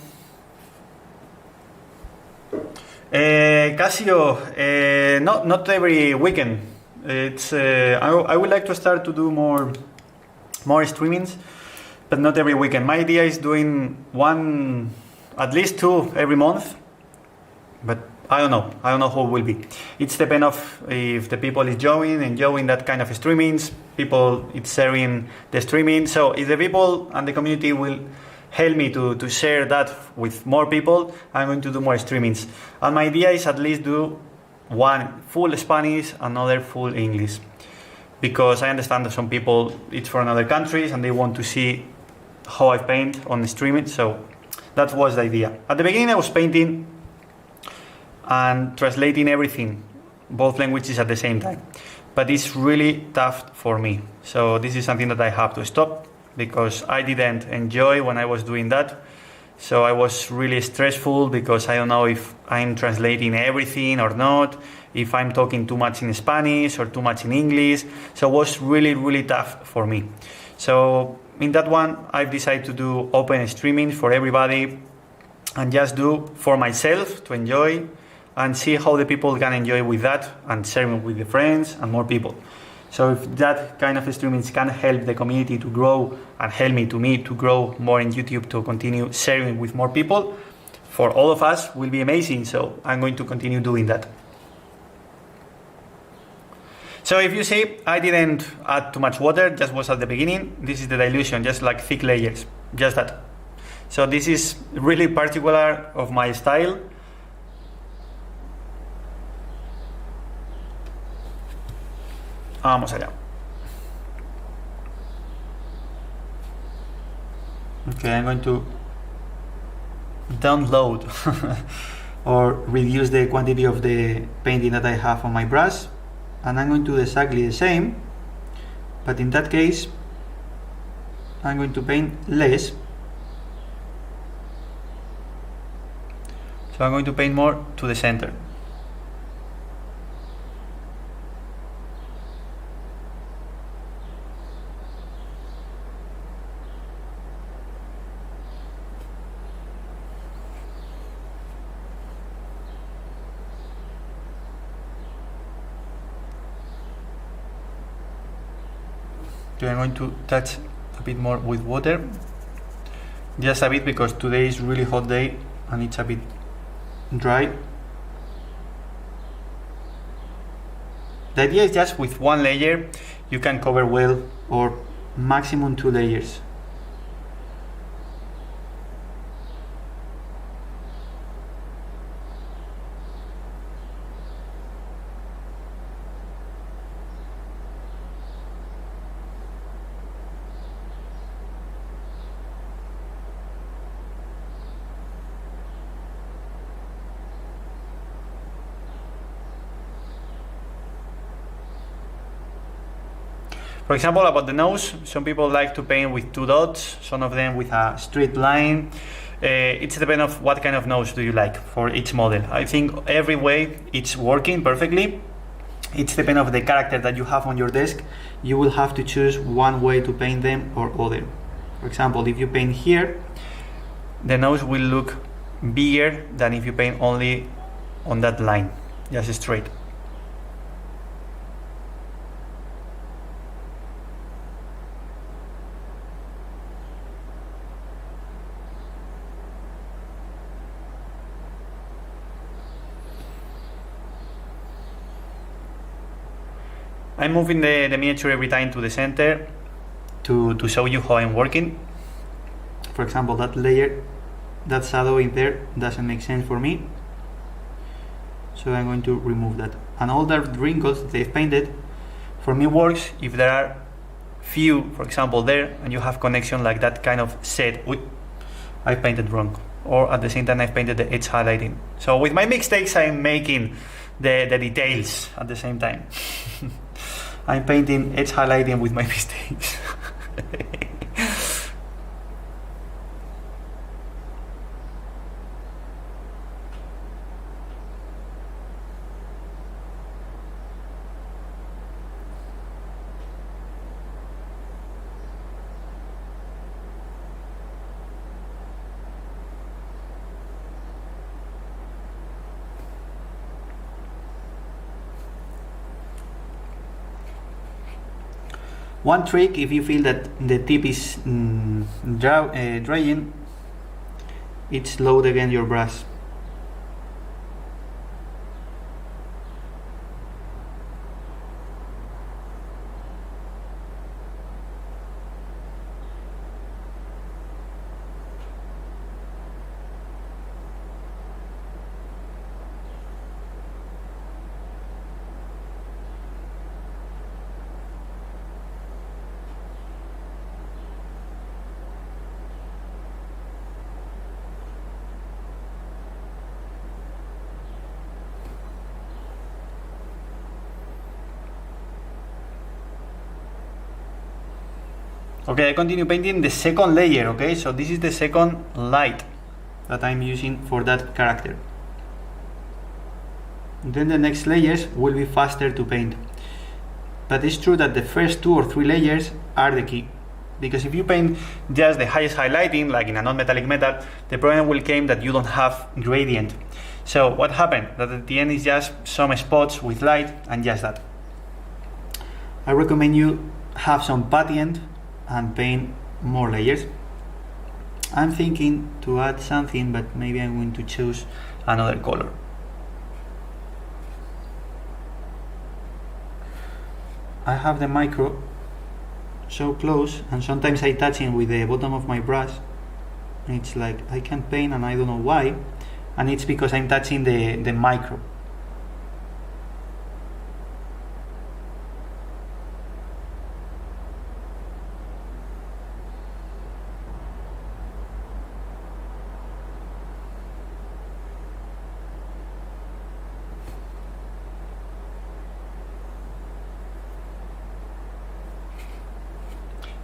Casio, not every weekend. It's I would like to start to do more streamings, but not every weekend. My idea is doing one, at least two every month, but I don't know how it will be. It's depend of if the people is enjoying that kind of streamings. People it's sharing the streaming. So if the people and the community will help me to share that with more people, I'm going to do more streamings. And my idea is at least do one full Spanish, another full English, because I understand that some people it's from other countries and they want to see how I paint on the streaming. So that was the idea. At the beginning I was painting and translating everything, both languages at the same time, but it's really tough for me. So this is something that I have to stop because I didn't enjoy when I was doing that. So I was really stressful because I don't know if I'm translating everything or not, if I'm talking too much in Spanish or too much in English. So it was really tough for me. So in that one I've decided to do open streaming for everybody and just do for myself to enjoy and see how the people can enjoy with that and sharing with the friends and more people. So if that kind of streamings can help the community to grow and help me to grow more in YouTube to continue sharing with more people, for all of us will be amazing. So I'm going to continue doing that. So if you see, I didn't add too much water, just was at the beginning. This is the dilution, just like thick layers, just that. So this is really particular of my style. Vamos allá. Okay, I'm going to download or reduce the quantity of the painting that I have on my brush, and I'm going to do exactly the same, but in that case I'm going to paint less. So I'm going to paint more to the center. Okay, I'm going to touch a bit more with water, just a bit because today is really hot day and it's a bit dry. The idea is just with one layer you can cover well, or maximum 2 layers. For example, about the nose, some people like to paint with 2 dots, some of them with a straight line. It's depends of what kind of nose do you like for each model. I think every way it's working perfectly. It's depends of the character that you have on your desk. You will have to choose one way to paint them or other. For example, if you paint here, the nose will look bigger than if you paint only on that line, just straight. I'm moving the miniature every time to the center to show you how I'm working. For example, that layer, that shadow in there doesn't make sense for me, so I'm going to remove that. And all the wrinkles that they've painted, for me works if there are few, for example there, and you have connection like that kind of set. I painted wrong, or at the same time I've painted the edge highlighting. So with my mistakes I'm making the details at the same time. I'm painting edge highlighting with my mistakes. One trick, if you feel that the tip is drying, it's load again your brush. Okay, I continue painting the second layer, okay? So this is the second light that I'm using for that character. Then the next layers will be faster to paint. But it's true that the first 2 or 3 layers are the key. Because if you paint just the highest highlighting, like in a non-metallic metal, the problem will come that you don't have gradient. So what happened? That at the end is just some spots with light and just that. I recommend you have some patient and paint more layers. I'm thinking to add something, but maybe I'm going to choose another color. I have the micro so close, and sometimes I touch it with the bottom of my brush, and it's like I can't paint and I don't know why, and it's because I'm touching the micro.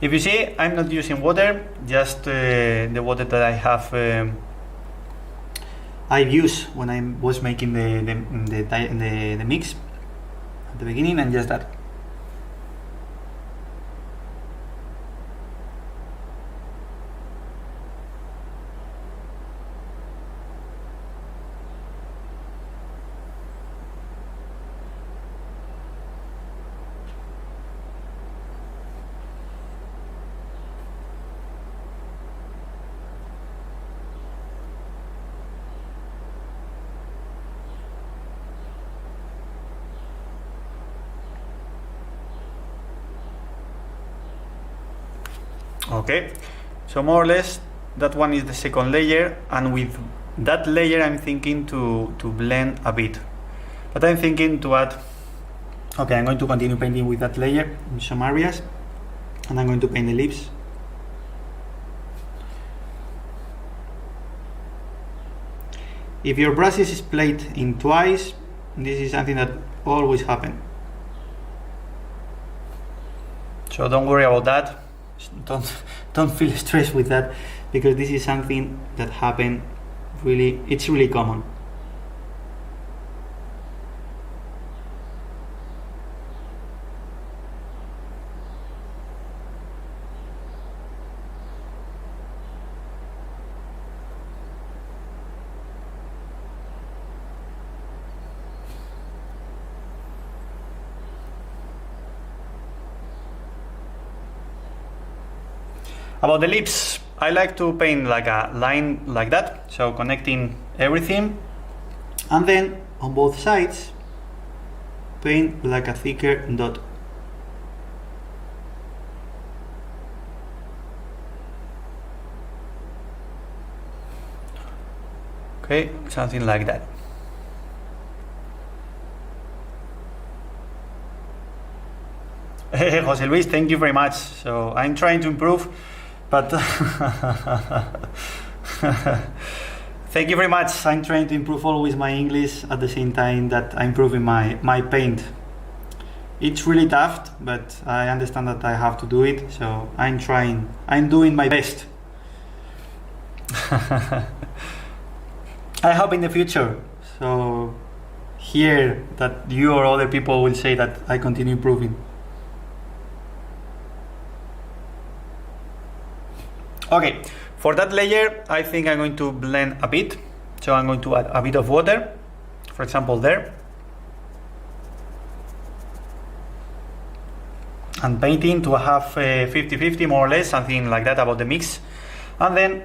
If you see, I'm not using water, just the water that I have I've used when I was making the mix at the beginning, and just that. Okay, so more or less that one is the second layer, and with that layer I'm thinking to blend a bit, but I'm thinking to add, okay, I'm going to continue painting with that layer in some areas, and I'm going to paint the lips. If your brush is split in twice, this is something that always happens. So don't worry about that. Don't feel stressed with that, because this is something that happened really, it's really common. About the lips, I like to paint like a line like that, so connecting everything, and then on both sides paint like a thicker dot. Okay, something like that. Hey, Jose Luis, thank you very much. So I'm trying to improve, but thank you very much. I'm trying to improve always my English at the same time that I'm improving my paint. It's really tough, but I understand that I have to do it, so I'm trying. I'm doing my best. I hope in the future, so here, that you or other people will say that I continue improving. Okay, for that layer, I think I'm going to blend a bit. So I'm going to add a bit of water, for example there. And painting to have 50-50 more or less, something like that about the mix. And then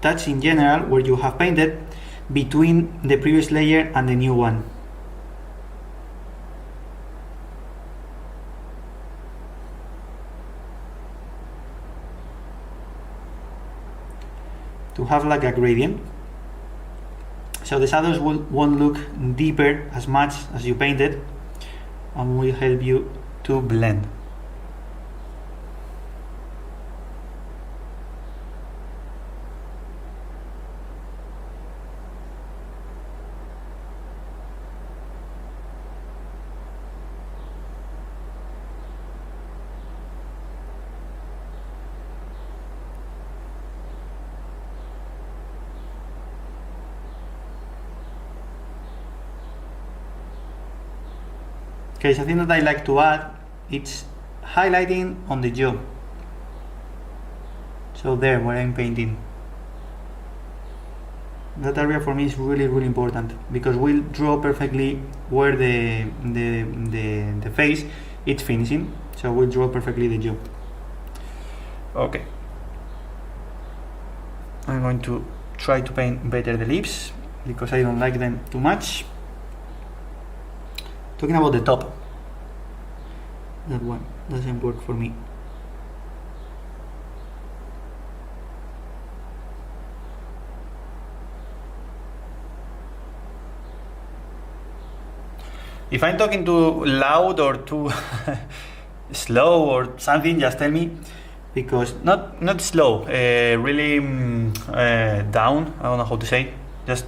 touch in general where you have painted between the previous layer and the new one. To have like a gradient, so the shadows won't look deeper as much as you painted, and will help you to blend. Okay, something that I like to add, it's highlighting on the jaw. So there, where I'm painting. That area for me is really, really important, because we'll draw perfectly where the face it's finishing. So we'll draw perfectly the jaw. Okay. I'm going to try to paint better the lips, because I don't like them too much. Talking about the top, that one doesn't work for me. If I'm talking too loud or too slow or something, just tell me, because not slow, really down. I don't know how to say. Just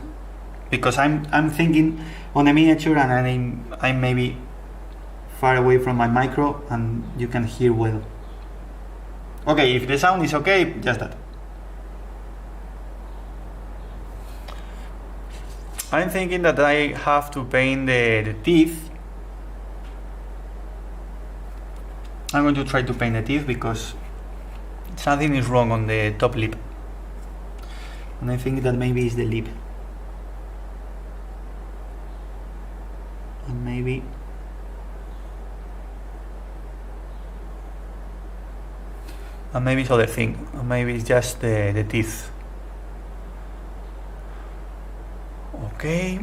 because I'm thinking on a miniature, and I'm maybe far away from my micro, and you can hear well. Okay, if the sound is okay, just that. I'm thinking that I have to paint the teeth. I'm going to try to paint the teeth, because something is wrong on the top lip, and I think that maybe it's the lip. And maybe it's other thing, or maybe it's just the teeth. Okay.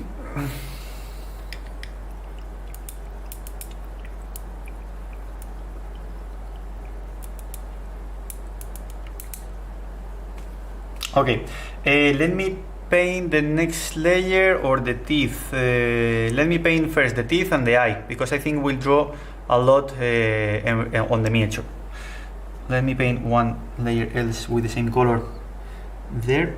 Okay, let me paint the next layer, or the teeth. Let me paint first the teeth and the eye, because I think we'll draw a lot on the miniature. Let me paint one layer else with the same color there.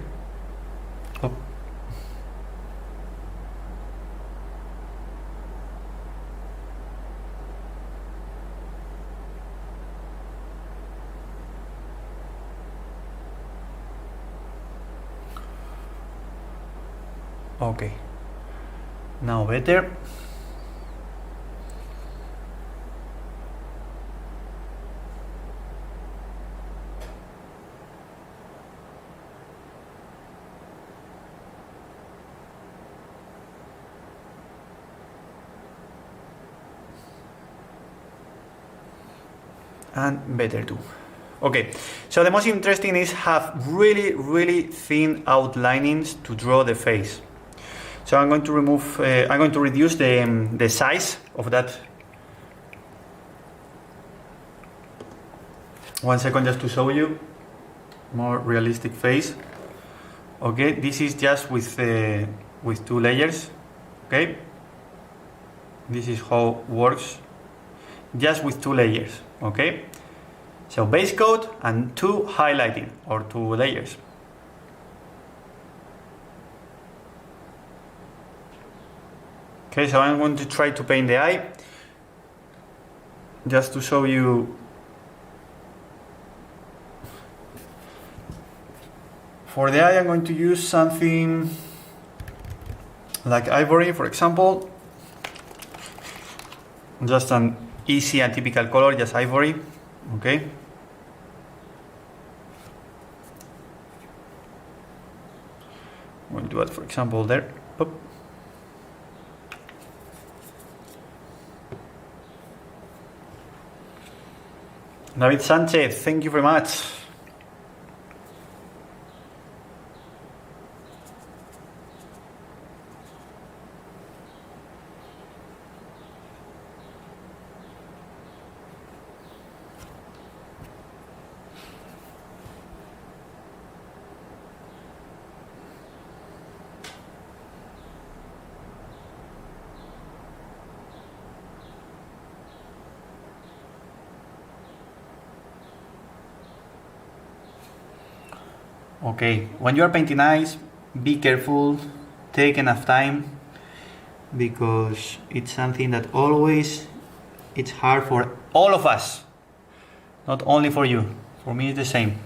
Okay, now better. And better too. Okay, so the most interesting is have really thin outlinings to draw the face. So I'm going to remove, I'm going to reduce the size of that. One second, just to show you more realistic face. Okay, this is just with 2 layers. Okay, this is how it works, just with 2 layers. Okay, so base coat and 2 highlighting or 2 layers. Okay, so I'm going to try to paint the eye just to show you. For the eye, I'm going to use something like ivory, for example. Just an easy and typical color, just ivory. Okay. I'm going to do that, for example, there. Oop. David Sanchez, thank you very much. Okay, when you are painting eyes, be careful, take enough time, because it's something that always, it's hard for all of us, not only for you. For me it's the same.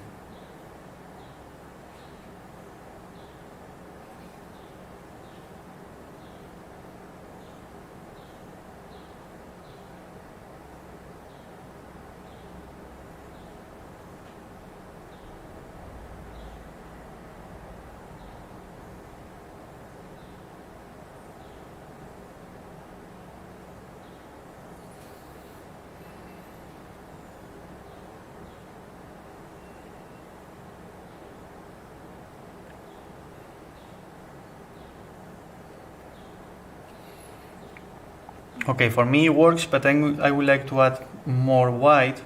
Okay, for me it works, but I would like to add more white.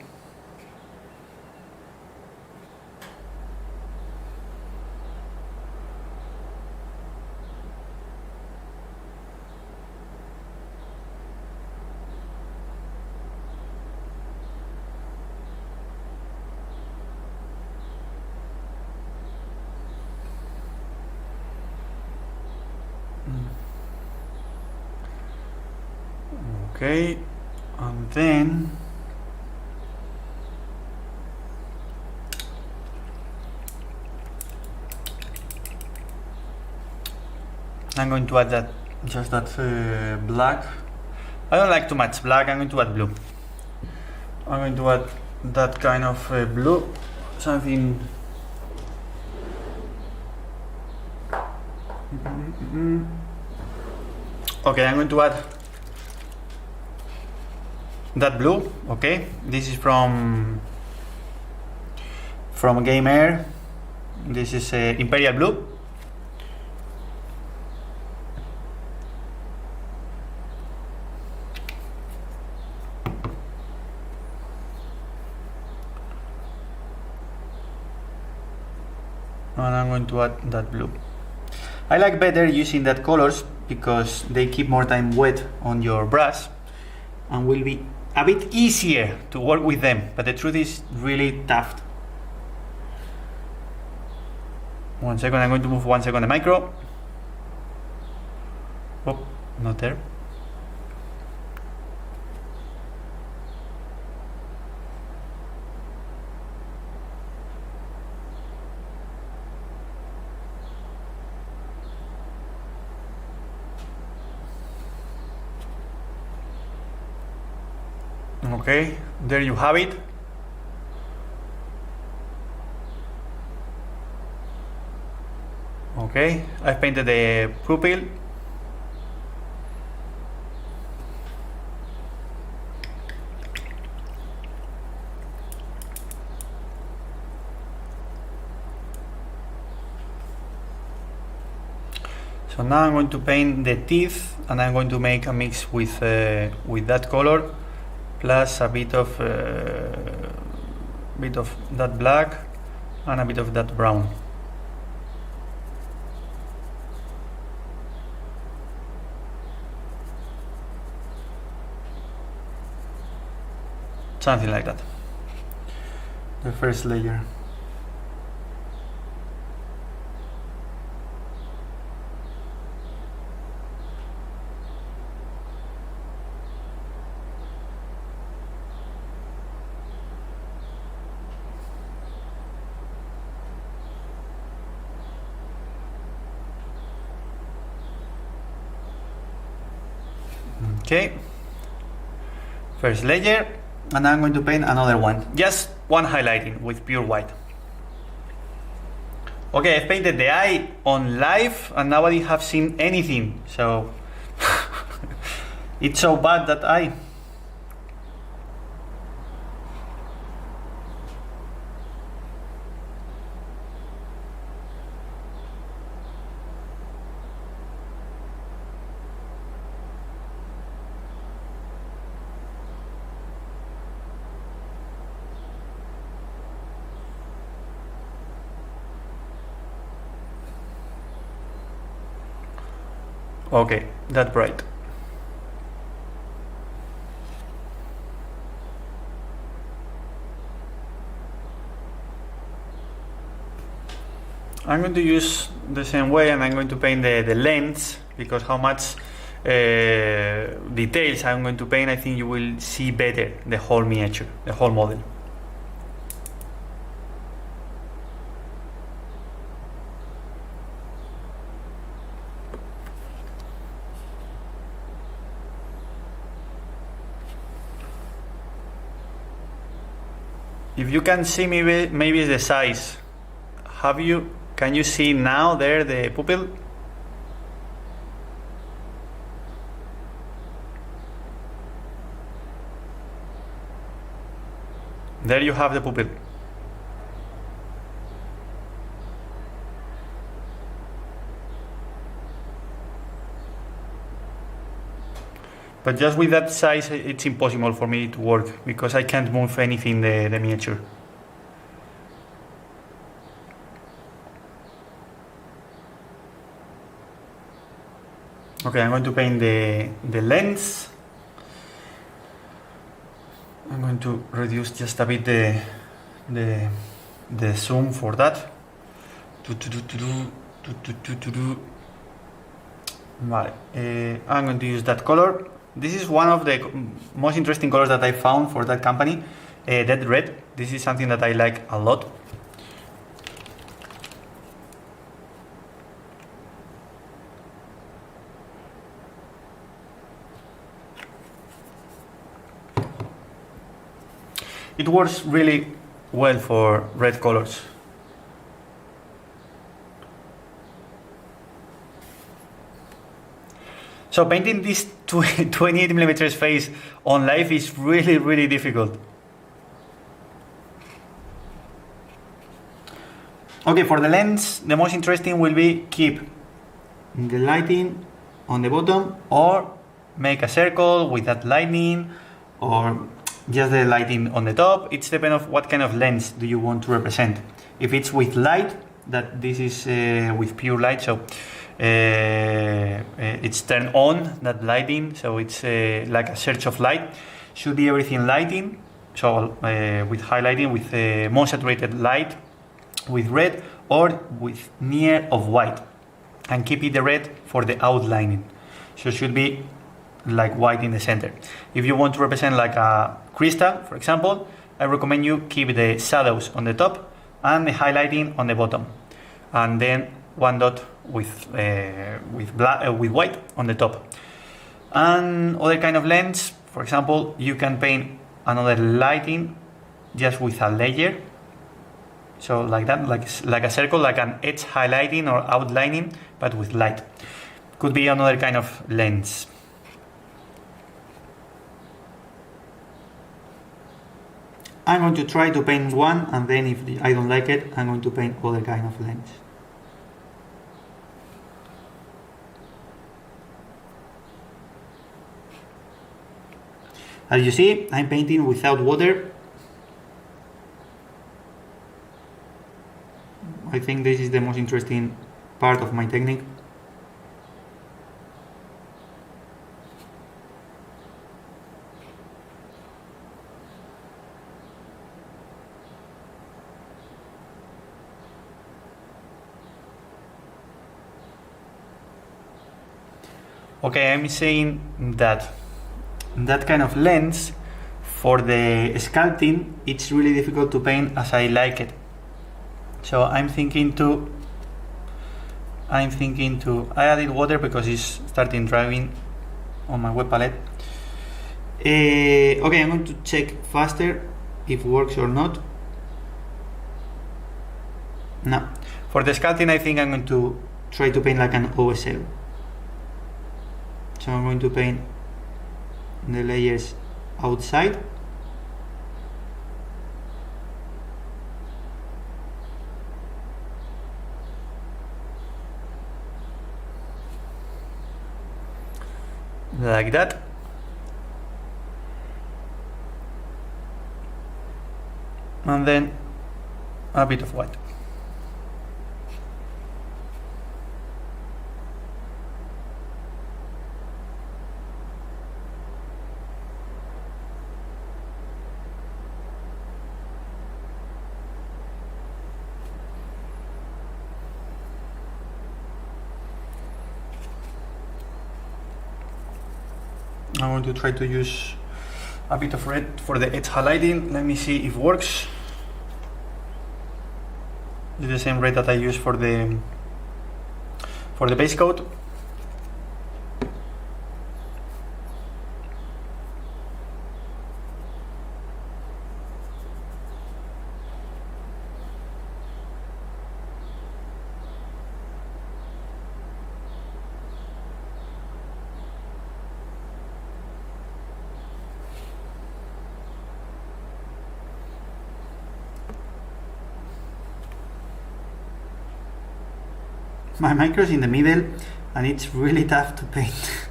Okay, and then I'm going to add that, just that black. I don't like too much black, I'm going to add blue. I'm going to add that kind of blue, something. Okay, I'm going to add that blue. Okay, this is from Game Air. This is Imperial Blue. And I'm going to add that blue. I like better using that colors because they keep more time wet on your brush and will be a bit easier to work with them, but the truth is really tough. 1 second, I'm going to move 1 second the micro. Oh, not there. Okay, there you have it. Okay, I've painted the pupil. So now I'm going to paint the teeth, and I'm going to make a mix with that color, plus a bit of that black and a bit of that brown. Something like that. The first layer. Okay, first layer, and I'm going to paint another one, just one highlighting with pure white. Okay, I've painted the eye on live and nobody have seen anything, so it's so bad, that eye. Okay, that bright. I'm going to use the same way, and I'm going to paint the lens, because how much details I'm going to paint, I think you will see better the whole miniature, the whole model. If you can see, maybe it's the size. Can you see now there the pupil? There you have the pupil. But just with that size, it's impossible for me to work, because I can't move anything the miniature. Okay, I'm going to paint the lens. I'm going to reduce just a bit the zoom for that. Vale. I'm going to use that color. This is one of the most interesting colors that I found for that company, that red. This is something that I like a lot. It works really well for red colors. So painting this 28mm face on live is really difficult. Okay, for the lens, the most interesting will be keep the lighting on the bottom, or make a circle with that lighting, or just the lighting on the top. It's depends on what kind of lens do you want to represent. If it's with light, that this is with pure light, so it's turned on, that lighting, so it's like a search of light. Should be everything lighting, so with highlighting, with more saturated light, with red, or with near of white, and keep it the red for the outlining. So it should be like white in the center. If you want to represent like a crystal, for example, I recommend you keep the shadows on the top and the highlighting on the bottom, and then one dot with white on the top. And other kind of lens, for example, you can paint another lighting just with a layer. So like that, like a circle, like an edge highlighting or outlining, but with light. Could be another kind of lens. I'm going to try to paint one, and then if I don't like it, I'm going to paint other kind of lens. As you see, I'm painting without water. I think this is the most interesting part of my technique. Okay, I'm saying that kind of lens for the sculpting, it's really difficult to paint as I like it. So I'm thinking to I added water because it's starting drying on my wet palette. Okay, I'm going to check faster if it works or not. No. For the sculpting, I think I'm going to try to paint like an OSL. So I'm going to paint the layers outside. Like that. And then a bit of white. I'm going to try to use a bit of red for the edge highlighting. Let me see if it works. It's the same red that I use for the base coat. My micro is in the middle and it's really tough to paint.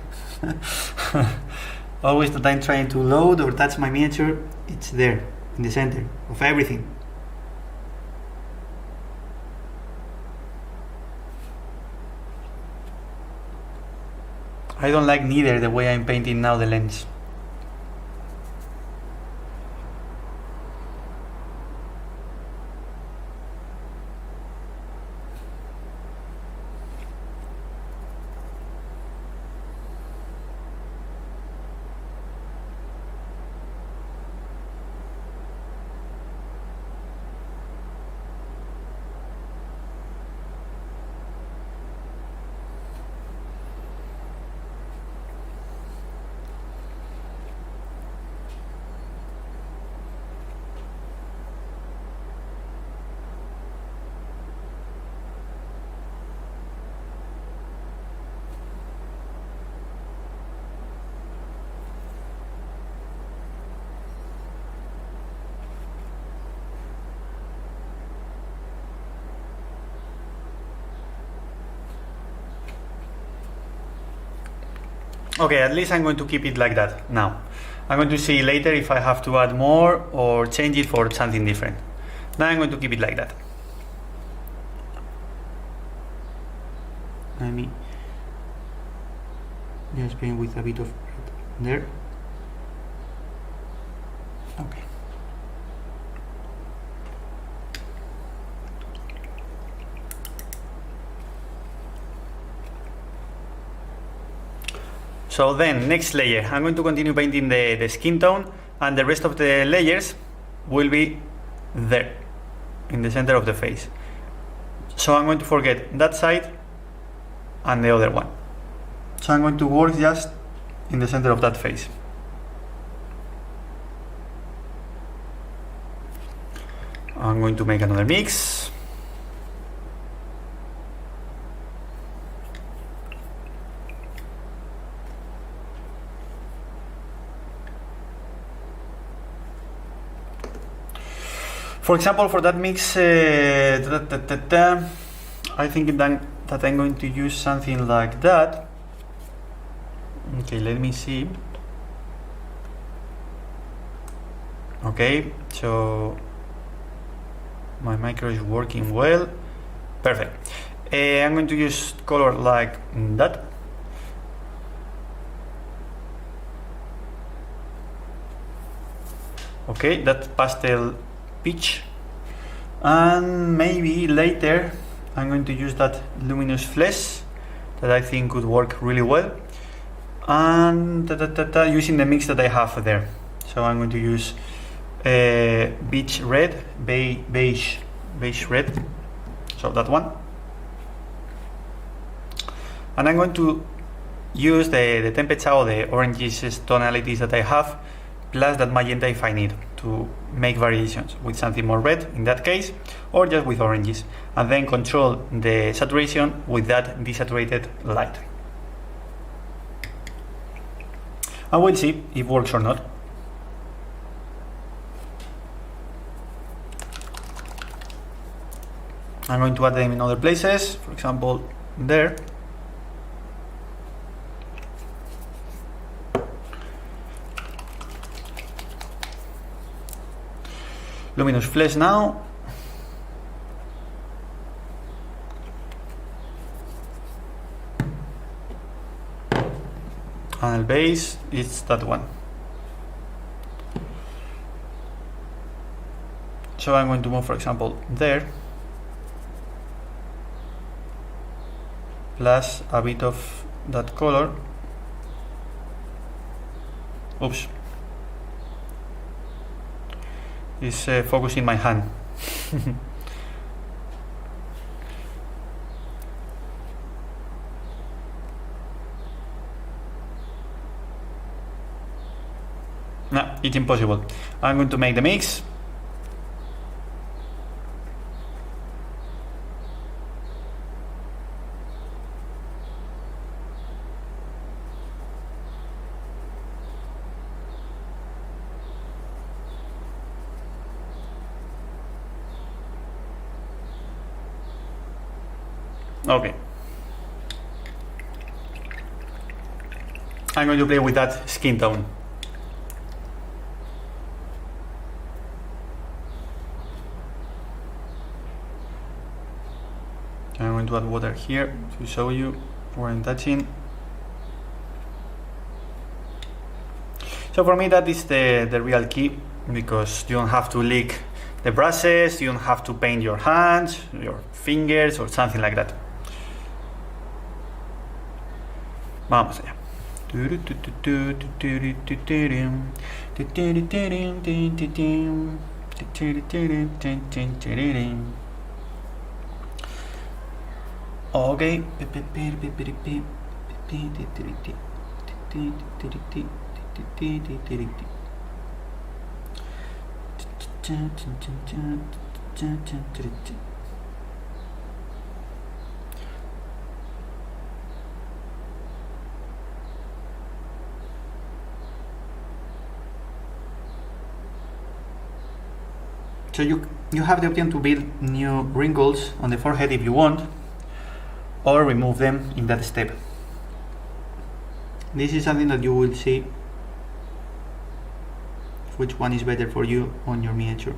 Always that I'm trying to load or touch my miniature, it's there in the center of everything. I don't like neither the way I'm painting now the lens. Okay, at least I'm going to keep it like that now. I'm going to see later if I have to add more or change it for something different. Now I'm going to keep it like that. Let me just paint with a bit of red there. Okay. So then, next layer, I'm going to continue painting the skin tone, and the rest of the layers will be there, in the center of the face. So I'm going to forget that side and the other one. So I'm going to work just in the center of that face. I'm going to make another mix. For example, for that mix, I think that I'm going to use something like that. Okay, let me see. Okay, so my micro is working well. Perfect. I'm going to use color like that. Okay, that pastel peach, and maybe later I'm going to use that Luminous Flesh that I think could work really well, and using the mix that I have there. So I'm going to use beige red, beige red, so that one, and I'm going to use the temperature or the oranges tonalities that I have, plus that magenta if I need to make variations with something more red in that case, or just with oranges, and then control the saturation with that desaturated light. And we'll see if it works or not. I'm going to add them in other places, for example there. Luminous Flesh now. And the base is that one. So I'm going to move, for example, there, plus a bit of that color. Oops. Is focusing my hand. No, it's impossible. I'm going to make the mix. Okay. I'm going to play with that skin tone. I'm going to add water here to show you where I'm touching. So for me that is the real key, because you don't have to lick the brushes, you don't have to paint your hands, your fingers or something like that. Vamos allá. Okay. So you have the option to build new wrinkles on the forehead if you want, or remove them in that step. This is something that you will see which one is better for you on your miniature.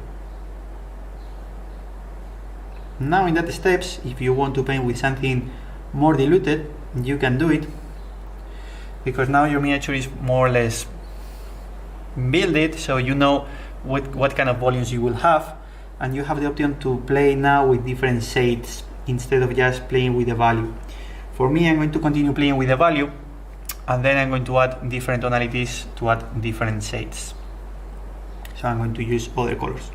Now in that steps, if you want to paint with something more diluted, you can do it, because now your miniature is more or less built, so you know what kind of volumes you will have, and you have the option to play now with different shades instead of just playing with the value. For me, I'm going to continue playing with the value, and then I'm going to add different tonalities to add different shades. So I'm going to use other colors.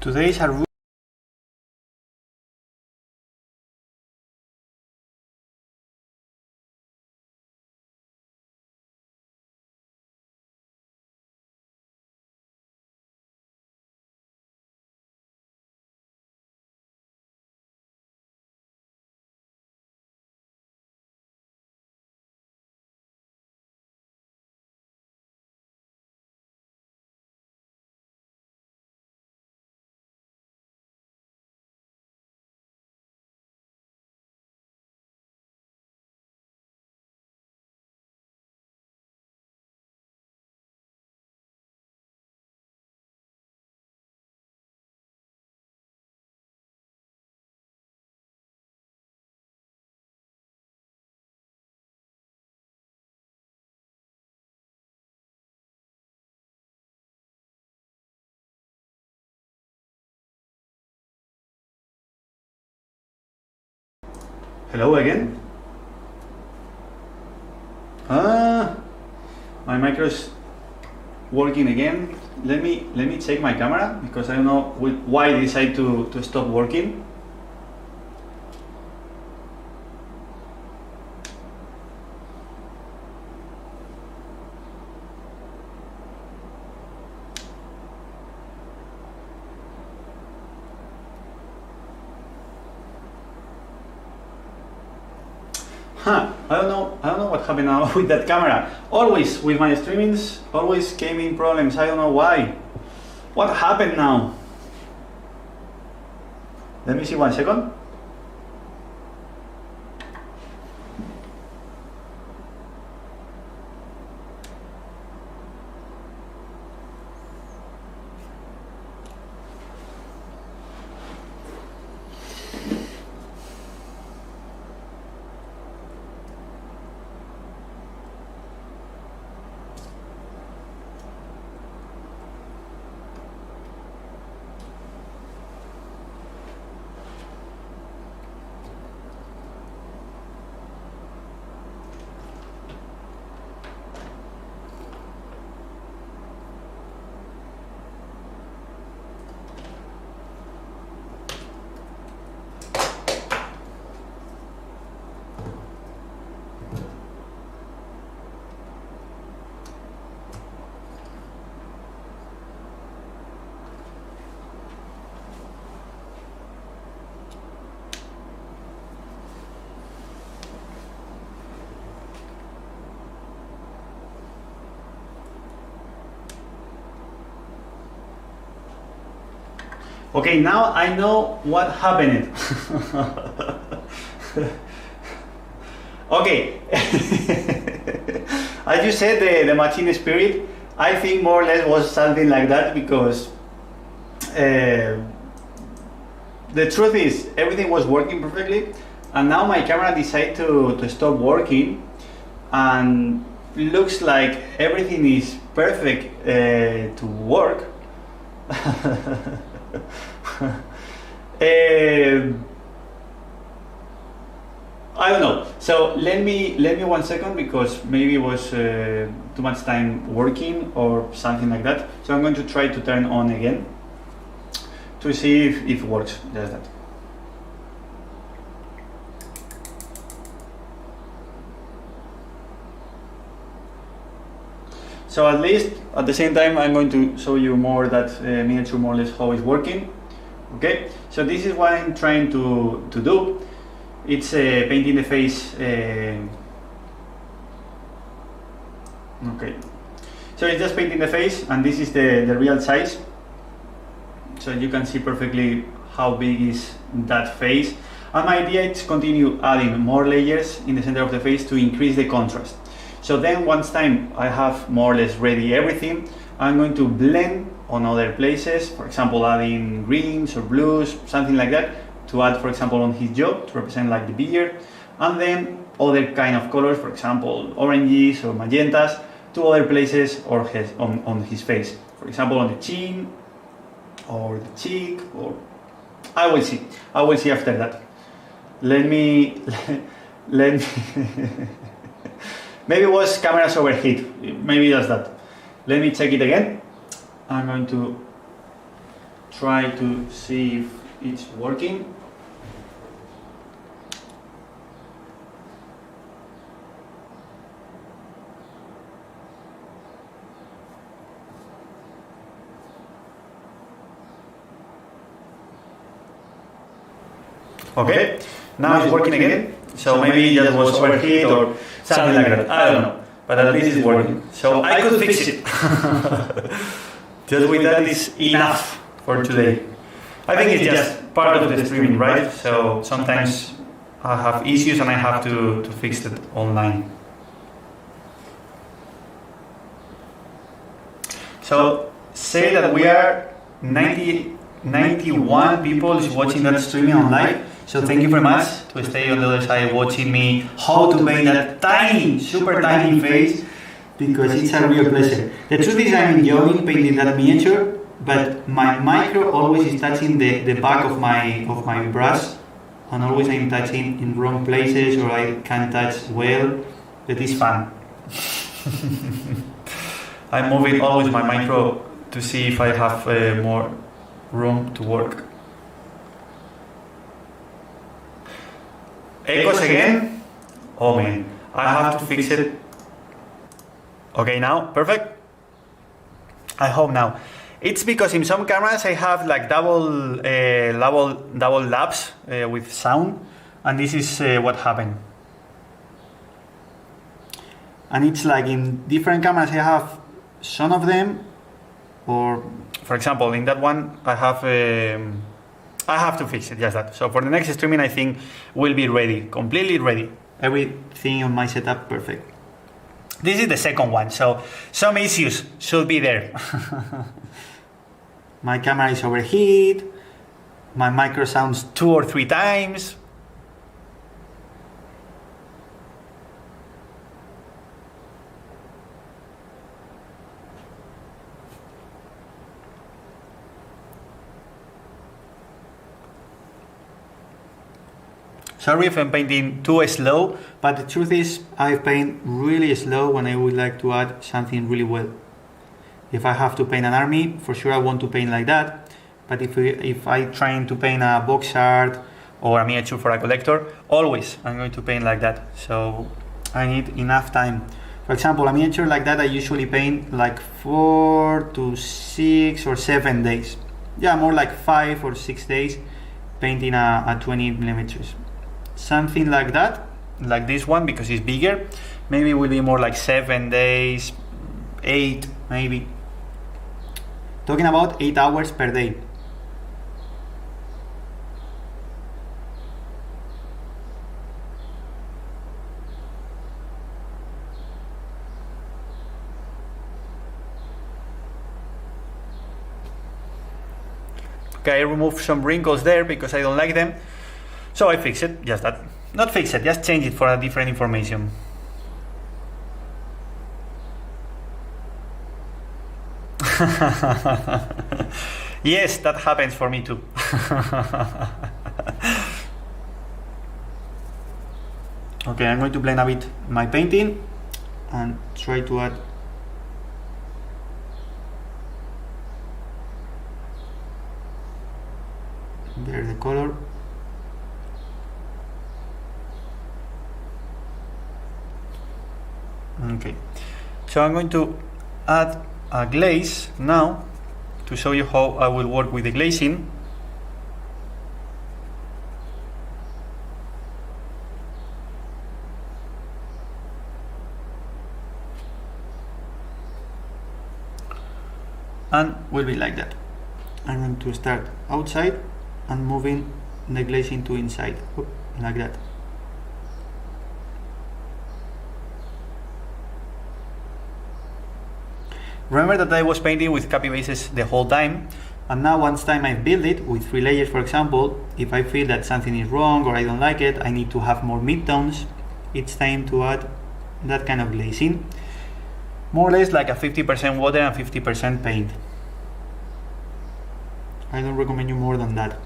Today is a Hello again. My micro is working again. Let me check my camera because I don't know why it decided to stop working. I don't know what happened now with that camera. Always with my streamings, always came in problems. I don't know why. What happened now? Let me see 1 second. Okay, now I know what happened. Okay, as you said, the machine spirit, I think more or less was something like that because the truth is everything was working perfectly, and now my camera decided to stop working, and looks like everything is perfect to work. I don't know. So let me 1 second because maybe it was too much time working or something like that. So I'm going to try to turn on again to see if it works. Just that. So at least at the same time I'm going to show you more that miniature more or less how it's working. Okay, so this is what I'm trying to do. It's painting the face. Okay, so it's just painting the face, and this is the real size. So you can see perfectly how big is that face. And my idea is to continue adding more layers in the center of the face to increase the contrast. So then once time I have more or less ready everything, I'm going to blend on other places, for example adding greens or blues, something like that, to add for example on his jaw to represent like the beard, and then other kind of colors, for example oranges or magentas, to other places or on his face, for example on the chin or the cheek, or I will see after that. Let me maybe it was cameras overheat, maybe that's that. Let me check it again. I'm going to try to see if it's working. Okay, now it's working again. So maybe it just was overheat or something like that. I don't know, but at least it's working. So I could fix it. Just with that is enough for today. I think it's just part of the streaming, right? So sometimes I have issues and I have to fix it online. So say that we are 91 people is watching that streaming online. So thank you very much to stay on the other side watching me how to paint that tiny, super tiny face, because it's a real pleasure. The truth is I'm enjoying painting that miniature, but my micro always is touching the back of my brush, and always I'm touching in wrong places or I can't touch well. But it's fun. I'm moving always my micro to see if I have more room to work. Echoes again? Oh man, I have to fix it. Okay, now, perfect. I hope now. It's because in some cameras I have like double laps with sound, and this is what happened. And it's like in different cameras I have some of them, or for example in that one I have to fix it, just that. So for the next streaming I think we'll be ready, completely ready. Everything on my setup perfect. This is the second one, so some issues should be there. My camera is overheat, my micro sounds 2 or 3 times. Sorry if I'm painting too slow, but the truth is I paint really slow when I would like to add something really well. If I have to paint an army, for sure I want to paint like that, but if I trying to paint a box art or a miniature for a collector, always I'm going to paint like that. So I need enough time. For example, a miniature like that I usually paint like 4 to 6 or 7 days. Yeah, more like 5 or 6 days painting a 20 millimeters. Something like that, like this one, because it's bigger, maybe it will be more like 7 days, 8 maybe. Talking about 8 hours per day. Okay, I removed some wrinkles there because I don't like them. So I fix it, just that. Not fix it, just change it for a different information. Yes, that happens for me too. Okay, I'm going to blend a bit my painting and try to add there the color. Okay, so I'm going to add a glaze now to show you how I will work with the glazing. And will be like that. I'm going to start outside and moving the glazing to inside, like that. Remember that I was painting with copy bases the whole time, and now once time I build it with 3 layers, for example, if I feel that something is wrong or I don't like it, I need to have more midtones, it's time to add that kind of glazing. More or less like a 50% water and 50% paint. I don't recommend you more than that.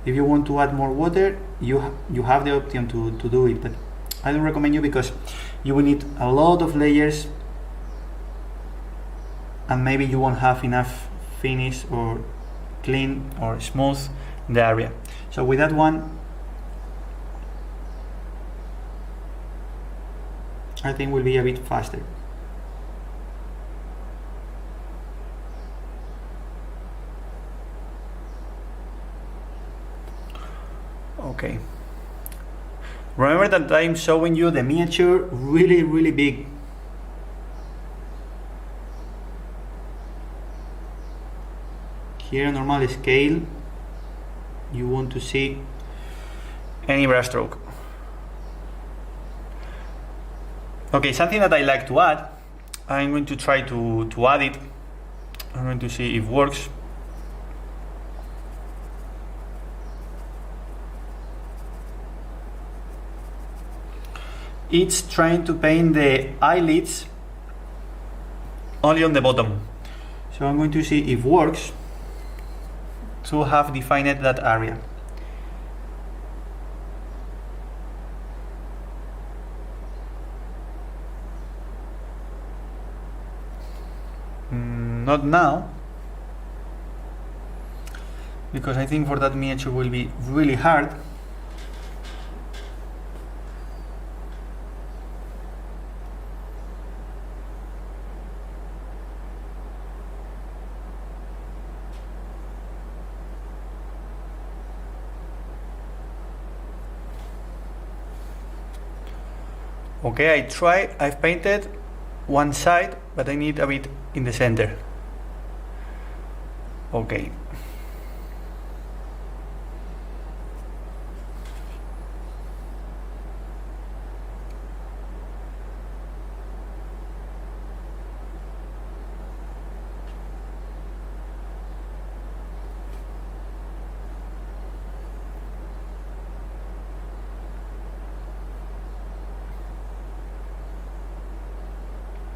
If you want to add more water, you have the option to do it, but I don't recommend you because you will need a lot of layers and maybe you won't have enough finish or clean or smooth the area. So with that one, I think will be a bit faster. Okay. Remember that I'm showing you the miniature really big. Here, normal scale, you want to see any brush stroke. Okay, something that I like to add, I'm going to try to add it. I'm going to see if it works. It's trying to paint the eyelids only on the bottom. So I'm going to see if it works to have defined that area. Not now, because I think for that miniature will be really hard. Okay, I've painted one side, but I need a bit in the center. Okay.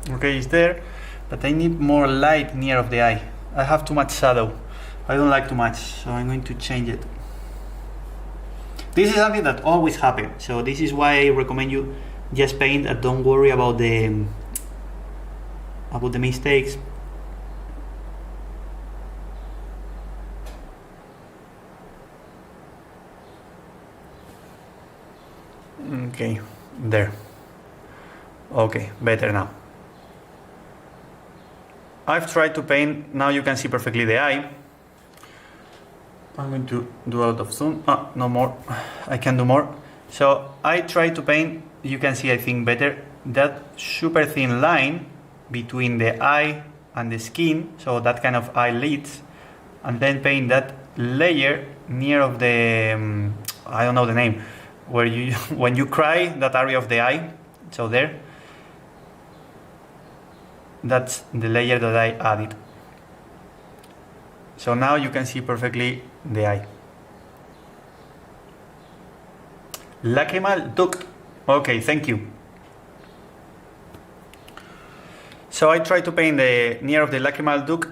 Okay, it's there, but I need more light near of the eye. I have too much shadow. I don't like too much, so I'm going to change it. This is something that always happens, so this is why I recommend you just paint and don't worry about the mistakes. Okay, there. Okay, better now. I've tried to paint, now you can see perfectly the eye. I'm going to do a lot of zoom. No more, I can do more. So I try to paint, you can see I think better, that super thin line between the eye and the skin, so that kind of eyelids, and then paint that layer near of the, I don't know the name, where you, when you cry, that area of the eye, so there. That's the layer that I added. So now you can see perfectly the eye. Lacrimal duct. Okay, thank you. So I try to paint the near of the lacrimal duct,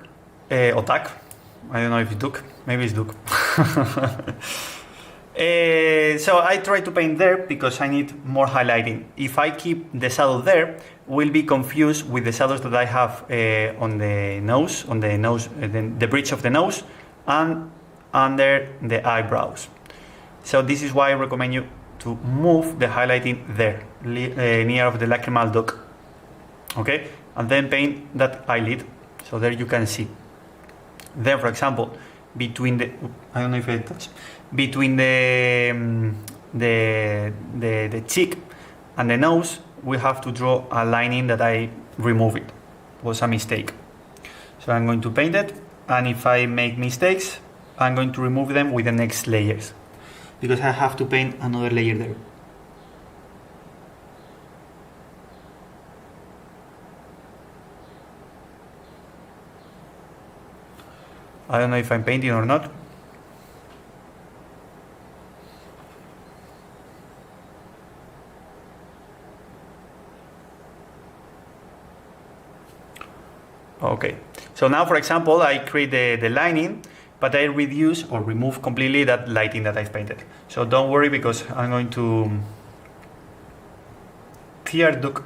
or duct. I don't know if it's duct, maybe it's duct. So I try to paint there because I need more highlighting. If I keep the shadow there, will be confused with the shadows that I have on the nose, the bridge of the nose, and under the eyebrows. So this is why I recommend you to move the highlighting there, near of the lacrimal duct. Okay, and then paint that eyelid. So there you can see. Then, for example, between the, I don't know if I touch, between the cheek and the nose, we have to draw a lining that I remove it. It was a mistake. So I'm going to paint it, and if I make mistakes, I'm going to remove them with the next layers, because I have to paint another layer there. I don't know if I'm painting or not. Okay, so now for example I create the lining, but I reduce or remove completely that lighting that I've painted. So don't worry, because I'm going to tear duct.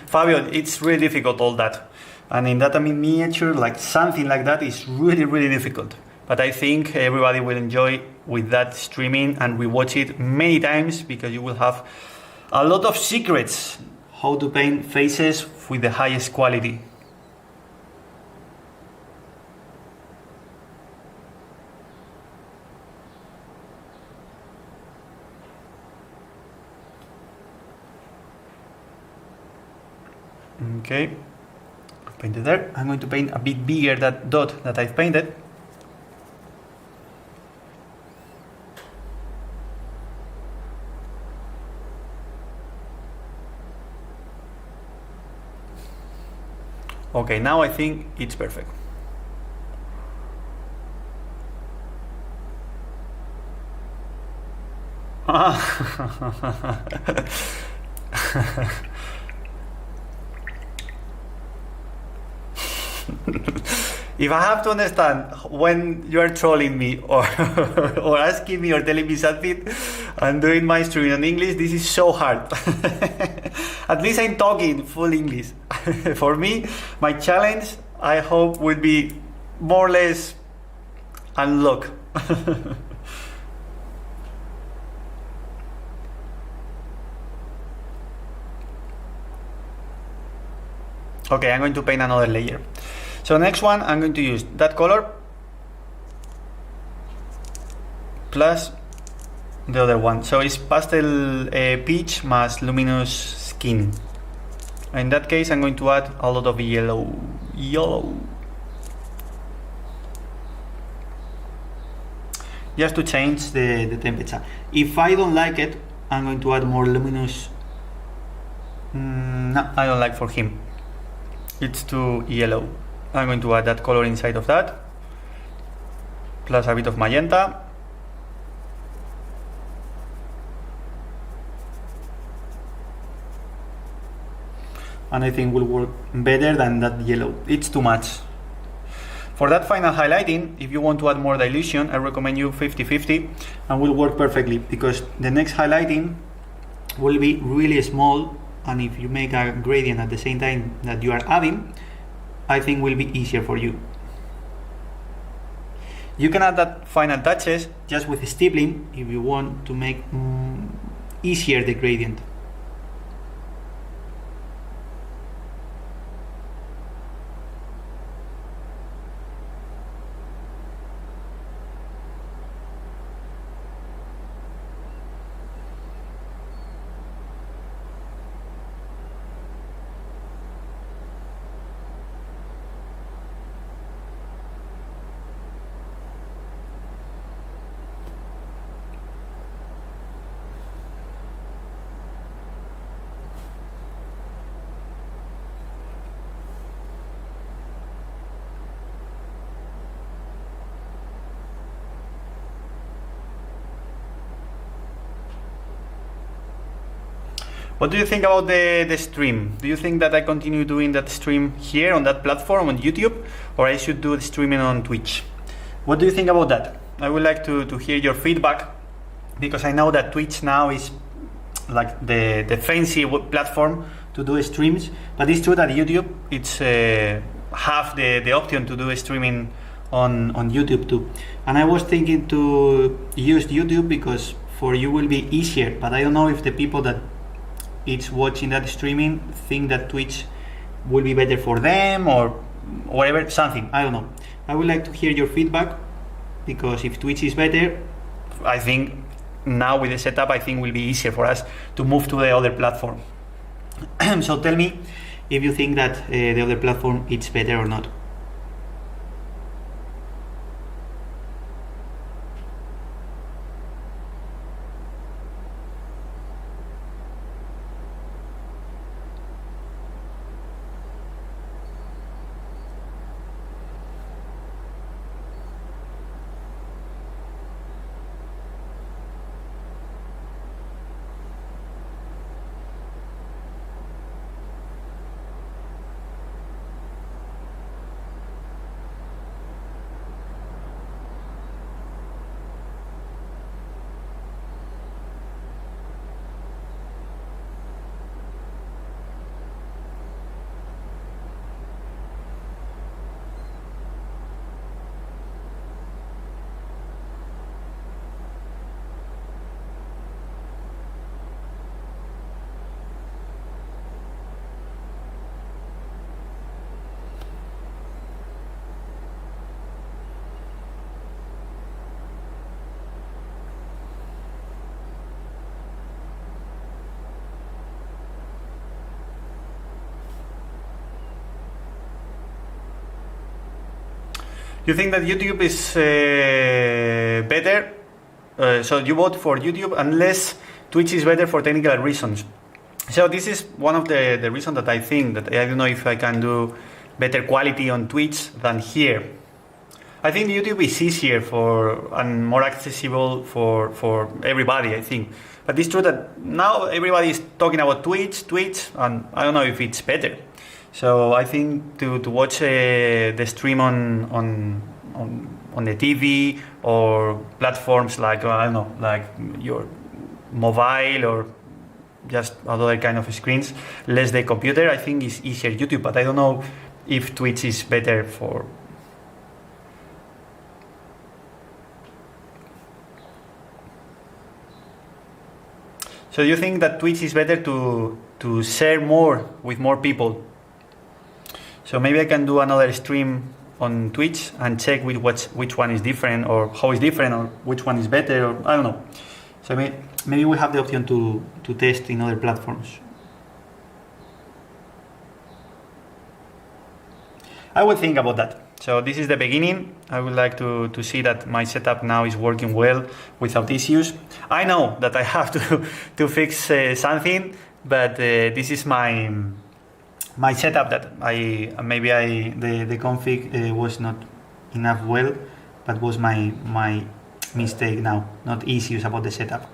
Fabio, it's really difficult all that. And in data miniature, like something like that is really, really difficult. But I think everybody will enjoy with that streaming and rewatch it many times because you will have a lot of secrets how to paint faces with the highest quality. Okay, I've painted there. I'm going to paint a bit bigger that dot that I've painted. Okay, now I think it's perfect. If I have to understand when you are trolling me or or asking me or telling me something and doing my stream in English, this is so hard. At least I'm talking full English. For me, my challenge, I hope, will be more or less unlock. Okay, I'm going to paint another layer. So next one, I'm going to use that color plus the other one. So it's pastel peach plus luminous skin. In that case, I'm going to add a lot of yellow. Just to change the temperature. If I don't like it, I'm going to add more luminous. No, I don't like for him. It's too yellow. I'm going to add that color inside of that, plus a bit of magenta. And I think will work better than that yellow. It's too much. For that final highlighting, if you want to add more dilution, I recommend you 50-50 and will work perfectly because the next highlighting will be really small, and if you make a gradient at the same time that you are adding, I think will be easier for you. You can add that final touches just with stippling if you want to make easier the gradient. What do you think about the stream? Do you think that I continue doing that stream here on that platform on YouTube, or I should do the streaming on Twitch? What do you think about that? I would like to hear your feedback, because I know that Twitch now is like the fancy platform to do streams, but it's true that YouTube, it's have the option to do streaming on YouTube too. And I was thinking to use YouTube because for you will be easier, but I don't know if the people that it's watching that streaming think that Twitch will be better for them or whatever, something, I don't know. I would like to hear your feedback, because if Twitch is better, I think now with the setup, I think will be easier for us to move to the other platform. So tell me if you think that the other platform is better or not. You think that YouTube is better? So you vote for YouTube unless Twitch is better for technical reasons. So this is one of the reasons that I think that I don't know if I can do better quality on Twitch than here. I think YouTube is easier and more accessible for everybody, I think. But it's true that now everybody is talking about Twitch, and I don't know if it's better. So I think to watch the stream on the TV or platforms like, I don't know, like your mobile or just other kind of screens, less the computer, I think is easier YouTube. But I don't know if Twitch is better for. So you think that Twitch is better to share more with more people? So maybe I can do another stream on Twitch and check which one is different, or how is different, or which one is better, or I don't know. So maybe we have the option to test in other platforms. I will think about that. So this is the beginning. I would like to see that my setup now is working well without issues. I know that I have to fix something, but this is my setup that the config was not enough well, but was my mistake now, not issues about the setup.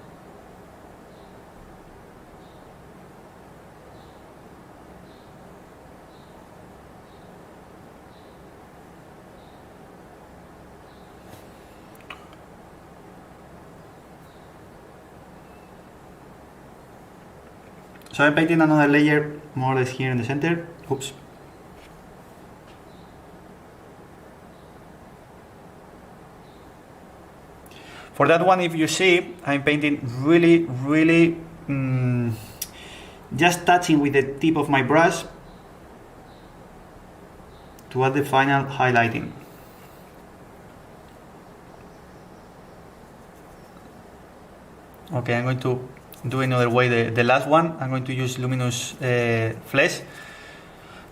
So I'm painting another layer more or less here in the center. Oops. For that one, if you see, I'm painting really just touching with the tip of my brush to add the final highlighting. Okay, I'm going to do another way. The last one, I'm going to use Luminous Flesh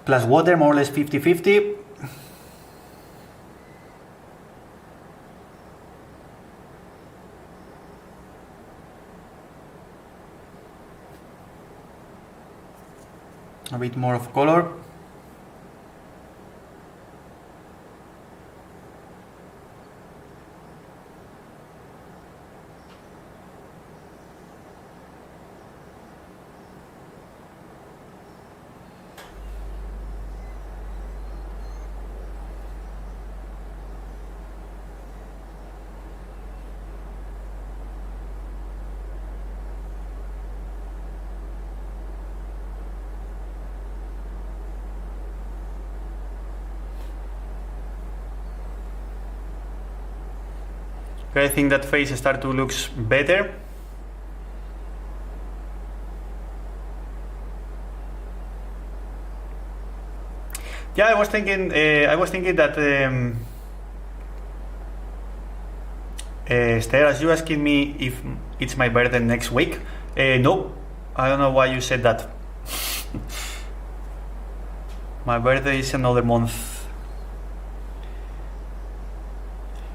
plus water, more or less 50-50. A bit more of color. I think that face start to look better. Yeah, I was thinking that Esther, as you asking me if it's my birthday next week, no, I don't know why you said that. My birthday is another month.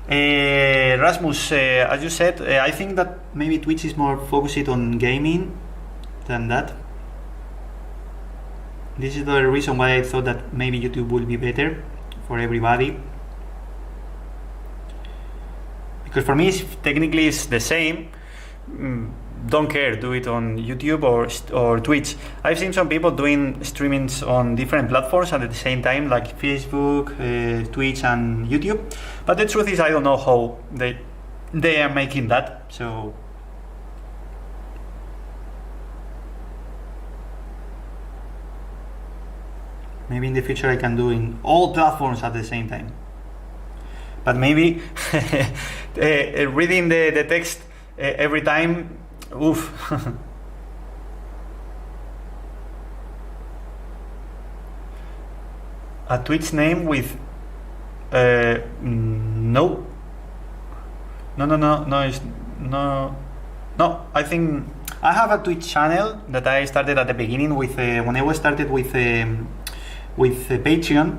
Rasmus, as you said, I think that maybe Twitch is more focused on gaming than that. This is the reason why I thought that maybe YouTube will be better for everybody. Because for me, technically it's the same. Don't care, do it on YouTube or Twitch. I've seen some people doing streamings on different platforms at the same time, like Facebook, Twitch and YouTube. But the truth is I don't know how they are making that. So maybe in the future I can do in all platforms at the same time. But maybe reading the text every time, oof. A Twitch name with no, it's no. I think I have a Twitch channel that I started at the beginning with when I was started with Patreon.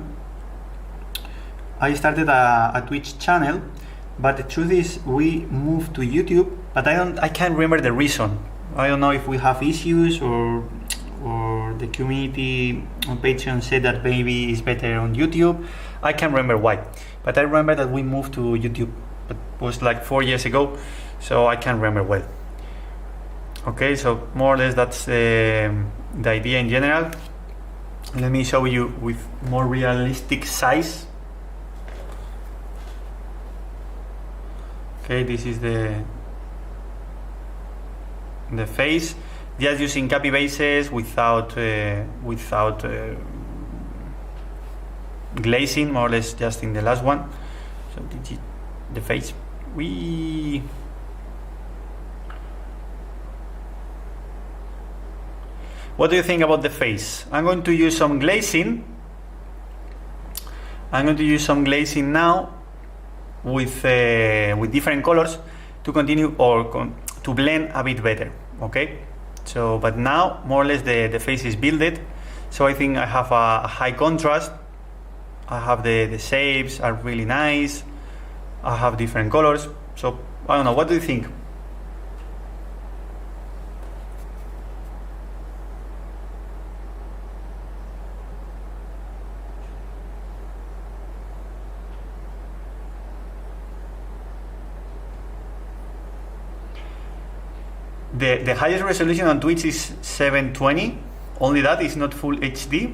I started a Twitch channel, but the truth is we moved to YouTube, but I can't remember the reason. I don't know if we have issues or the community on Patreon said that maybe it's better on YouTube. I can't remember why, but I remember that we moved to YouTube, but it was like 4 years ago, so I can't remember well. Okay, so more or less that's the idea in general. Let me show you with more realistic size. Okay, this is the face, just using copy bases without glazing, more or less just in the last one. So this is the face. What do you think about the face? I'm going to use some glazing. I'm going to use some glazing now with different colors to continue or to blend a bit better. Okay, so but now more or less the face is built, so I think I have a high contrast. I have the shapes are really nice. I have different colors, so I don't know, what do you think? The highest resolution on Twitch is 720. Only that is not full HD.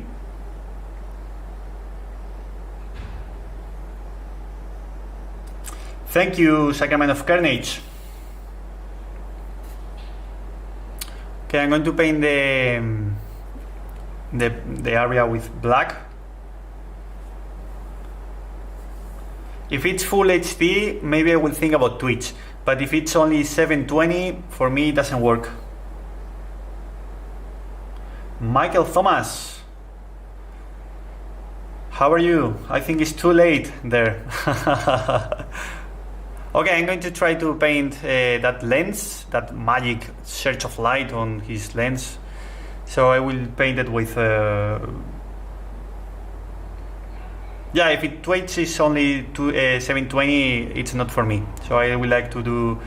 Thank you, Sacrament of Carnage. Okay, I'm going to paint the area with black. If it's full HD, maybe I will think about Twitch. But if it's only 720, for me it doesn't work. Michael Thomas, how are you? I think it's too late there. Okay, I'm going to try to paint that lens, that magic surge of light on his lens. So I will paint it with yeah, if it Twitch is only 720, it's not for me. So I would like to do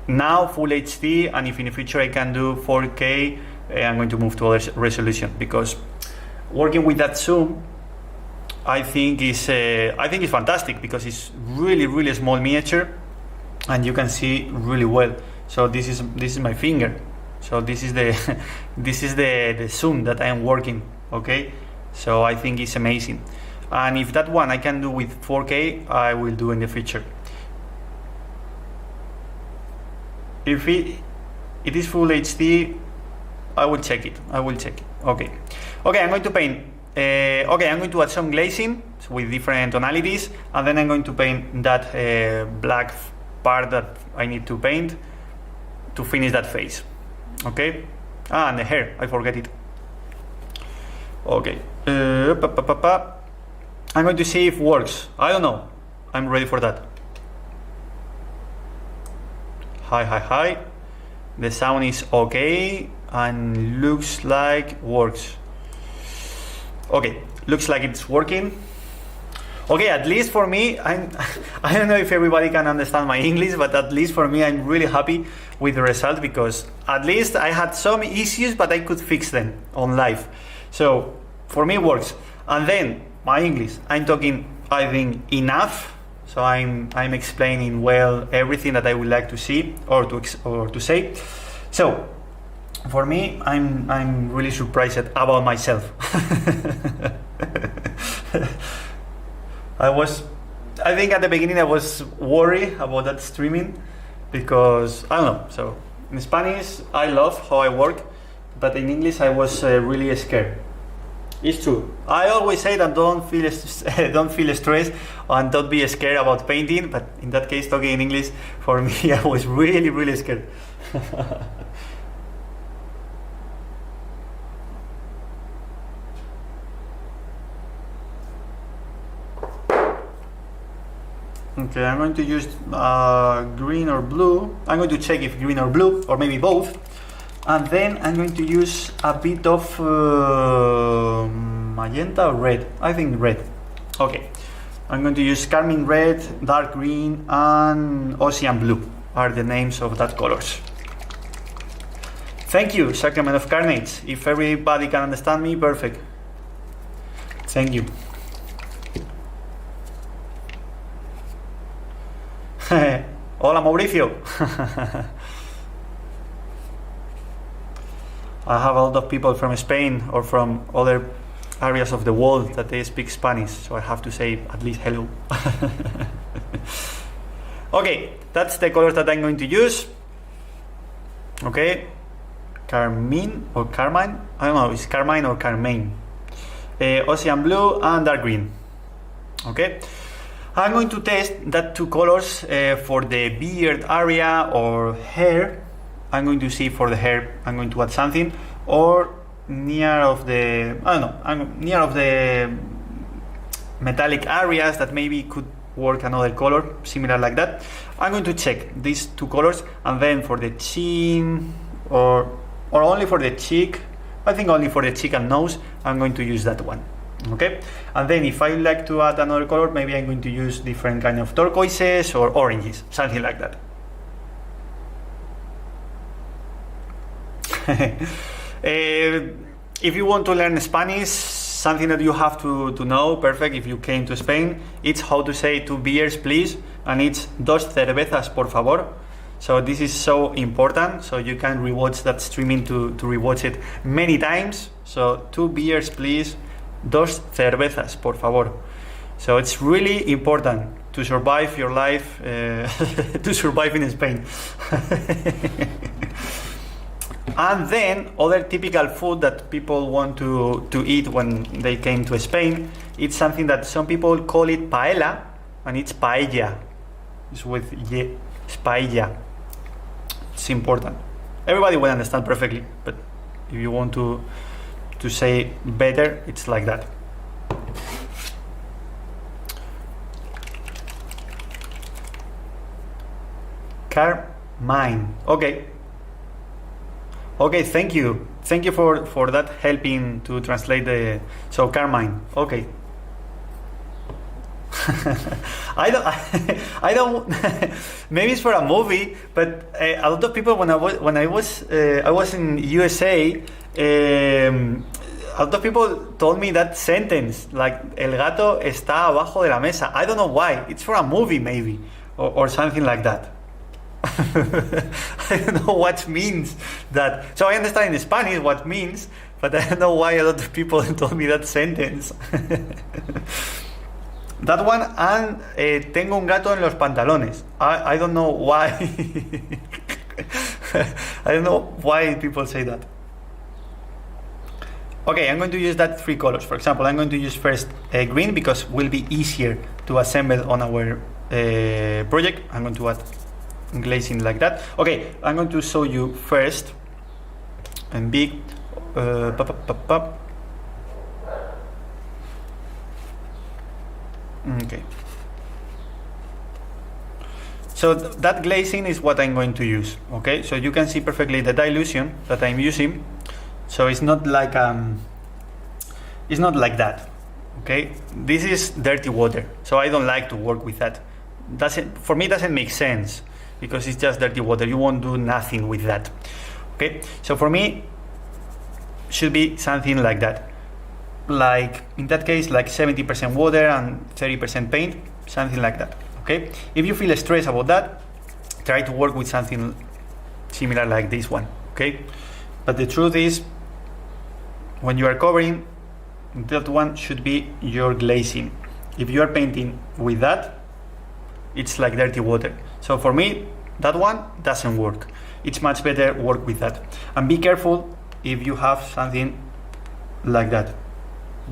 now full HD, and if in the future I can do 4K, I'm going to move to other resolution, because working with that zoom, I think is fantastic, because it's really small miniature, and you can see really well. So this is my finger. So this is the this is the zoom that I am working. Okay, so I think it's amazing. And if that one I can do with 4K, I will do in the future. If it is full HD, I will check it. Okay. Okay, I'm going to paint. Okay, I'm going to add some glazing with different tonalities, and then I'm going to paint that black part that I need to paint to finish that face. Okay. And the hair, I forget it. Okay. I'm going to see if it works. I don't know. I'm ready for that. Hi. The sound is okay and looks like works. Okay, looks like it's working. Okay, at least for me, I don't know if everybody can understand my English, but at least for me, I'm really happy with the result, because at least I had some issues, but I could fix them on live. So for me, it works. And then my English, I'm talking, I think, enough. So I'm explaining well everything that I would like to see or to say. So for me, I'm really surprised about myself. I think at the beginning I was worried about that streaming, because I don't know. So in Spanish, I love how I work, but in English, I was really scared. It's true. I always say that don't feel stressed and don't be scared about painting. But in that case, talking in English, for me, I was really scared. Okay, I'm going to use green or blue. I'm going to check if green or blue, or maybe both. And then I'm going to use a bit of magenta or red. I think red. Okay. I'm going to use carmine red, dark green, and ocean blue are the names of that colors. Thank you, Sacrament of Carnage. If everybody can understand me, perfect. Thank you. Hola, Mauricio. I have a lot of people from Spain or from other areas of the world that they speak Spanish, so I have to say at least hello. Okay, that's the colors that I'm going to use. Okay, carmine or carmine, I don't know, it's carmine or carmine. Ocean blue and dark green. Okay, I'm going to test that two colors for the beard area or hair. I'm going to see for the hair, I'm going to add something, or near of the, I don't know, I'm near of the metallic areas that maybe could work another color similar like that. I'm going to check these two colors, and then for the chin or only for the cheek, I think only for the cheek and nose, I'm going to use that one. Okay, and then if I like to add another color, maybe I'm going to use different kind of turquoises or oranges, something like that. If you want to learn Spanish, something that you have to know, perfect, if you came to Spain, it's how to say 2 beers please, and it's dos cervezas por favor. So this is so important, so you can rewatch that streaming to rewatch it many times. So 2 beers please, dos cervezas por favor. So it's really important to survive your life, to survive in Spain. And then other typical food that people want to eat when they came to Spain, it's something that some people call it paella, and it's paella. It's with ye, it's paella. It's important. Everybody will understand perfectly, but if you want to say better, it's like that. Carmine. Okay. Okay, thank you for that, helping to translate the, so carmine. Okay. I don't maybe it's for a movie, but a lot of people when I was in USA, a lot of people told me that sentence, like el gato está abajo de la mesa. I don't know why. It's for a movie maybe, or something like that. I don't know what means that. So I understand in Spanish what means, but I don't know why a lot of people told me that sentence. That one, and tengo un gato en los pantalones. I don't know why. I don't know why people say that. Okay, I'm going to use that 3 colors. For example, I'm going to use first green because it will be easier to assemble on our project. I'm going to add glazing like that. Okay, I'm going to show you first and big okay, so that glazing is what I'm going to use. Okay, so you can see perfectly the dilution that I'm using, so it's not like that. Okay, this is dirty water, so I don't like to work with that. For me doesn't make sense, because it's just dirty water. You won't do nothing with that. Okay, so for me should be something like that, like in that case like 70% water and 30% paint, something like that. Okay, if you feel stressed about that, try to work with something similar like this one. Okay, but the truth is, when you are covering, that one should be your glazing. If you are painting with that, it's like dirty water. So for me, that one doesn't work. It's much better work with that. And be careful if you have something like that,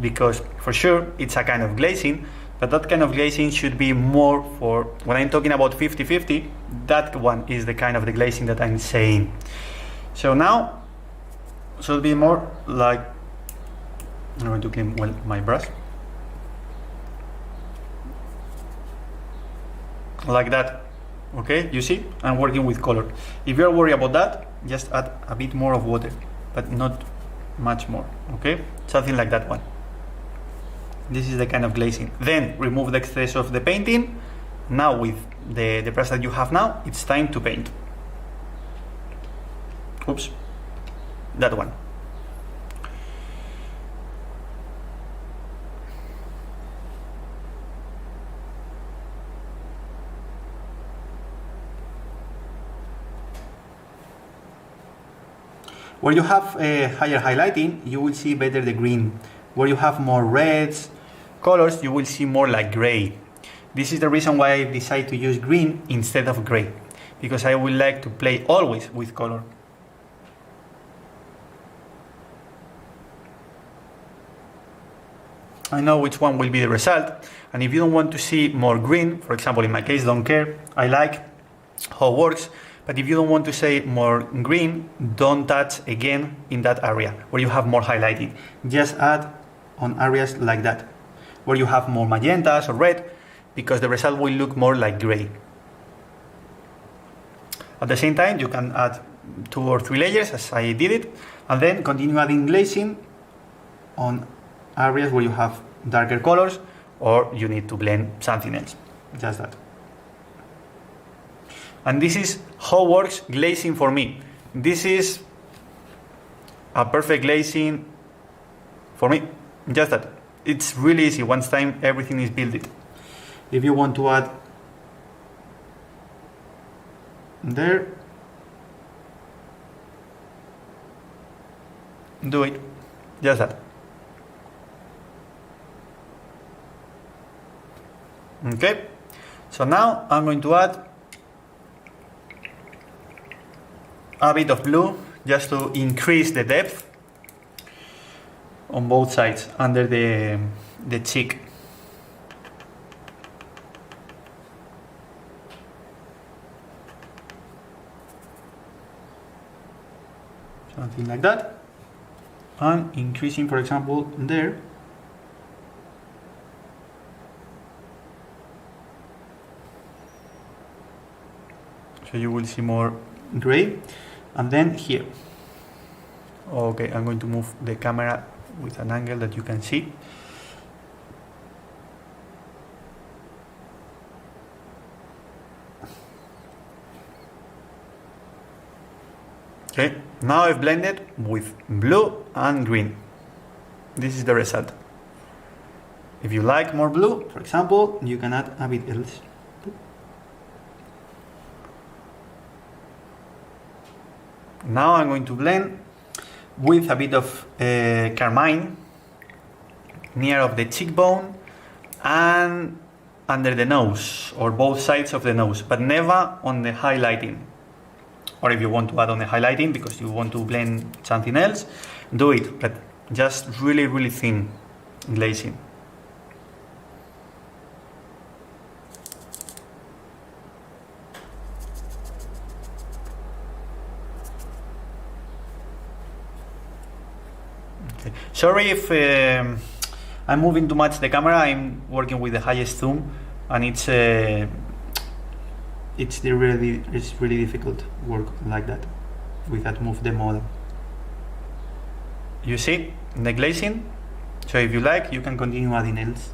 because for sure it's a kind of glazing, but that kind of glazing should be more for, when I'm talking about 50-50, that one is the kind of the glazing that I'm saying. So now, should be more like, I'm going to clean well my brush. Like that. Okay, you see, I'm working with color. If you're worried about that, just add a bit more of water, but not much more. Okay, something like that one. This is the kind of glazing. Then remove the excess of the painting. Now with the brush that you have now, it's time to paint. Oops, that one. Where you have a higher highlighting, you will see better the green. Where you have more reds colors, you will see more like gray. This is the reason why I decided to use green instead of gray, because I would like to play always with color. I know which one will be the result, and if you don't want to see more green, for example, in my case, don't care, I like how it works. But if you don't want to say more green, don't touch again in that area where you have more highlighting. Just add on areas like that, where you have more magentas or red, because the result will look more like gray. At the same time, you can add 2 or 3 layers as I did it, and then continue adding glazing on areas where you have darker colors or you need to blend something else. Just that. And this is how works glazing for me. This is a perfect glazing for me. Just that. It's really easy once time everything is built. If you want to add there, do it. Just that. Okay. So now I'm going to add a bit of blue just to increase the depth on both sides under the cheek. Something like that. And increasing, for example, there. So you will see more gray. And then here. Okay, I'm going to move the camera with an angle that you can see. Okay, now I've blended with blue and green. This is the result. If you like more blue, for example, you can add a bit else. Now I'm going to blend with a bit of carmine near of the cheekbone and under the nose, or both sides of the nose, but never on the highlighting. Or if you want to add on the highlighting because you want to blend something else, do it, but just really, really thin glazing. Okay. Sorry if I'm moving too much the camera. I'm working with the highest zoom, and it's really difficult work like that with that move the model. You see the glazing? So if you like, you can continue adding else.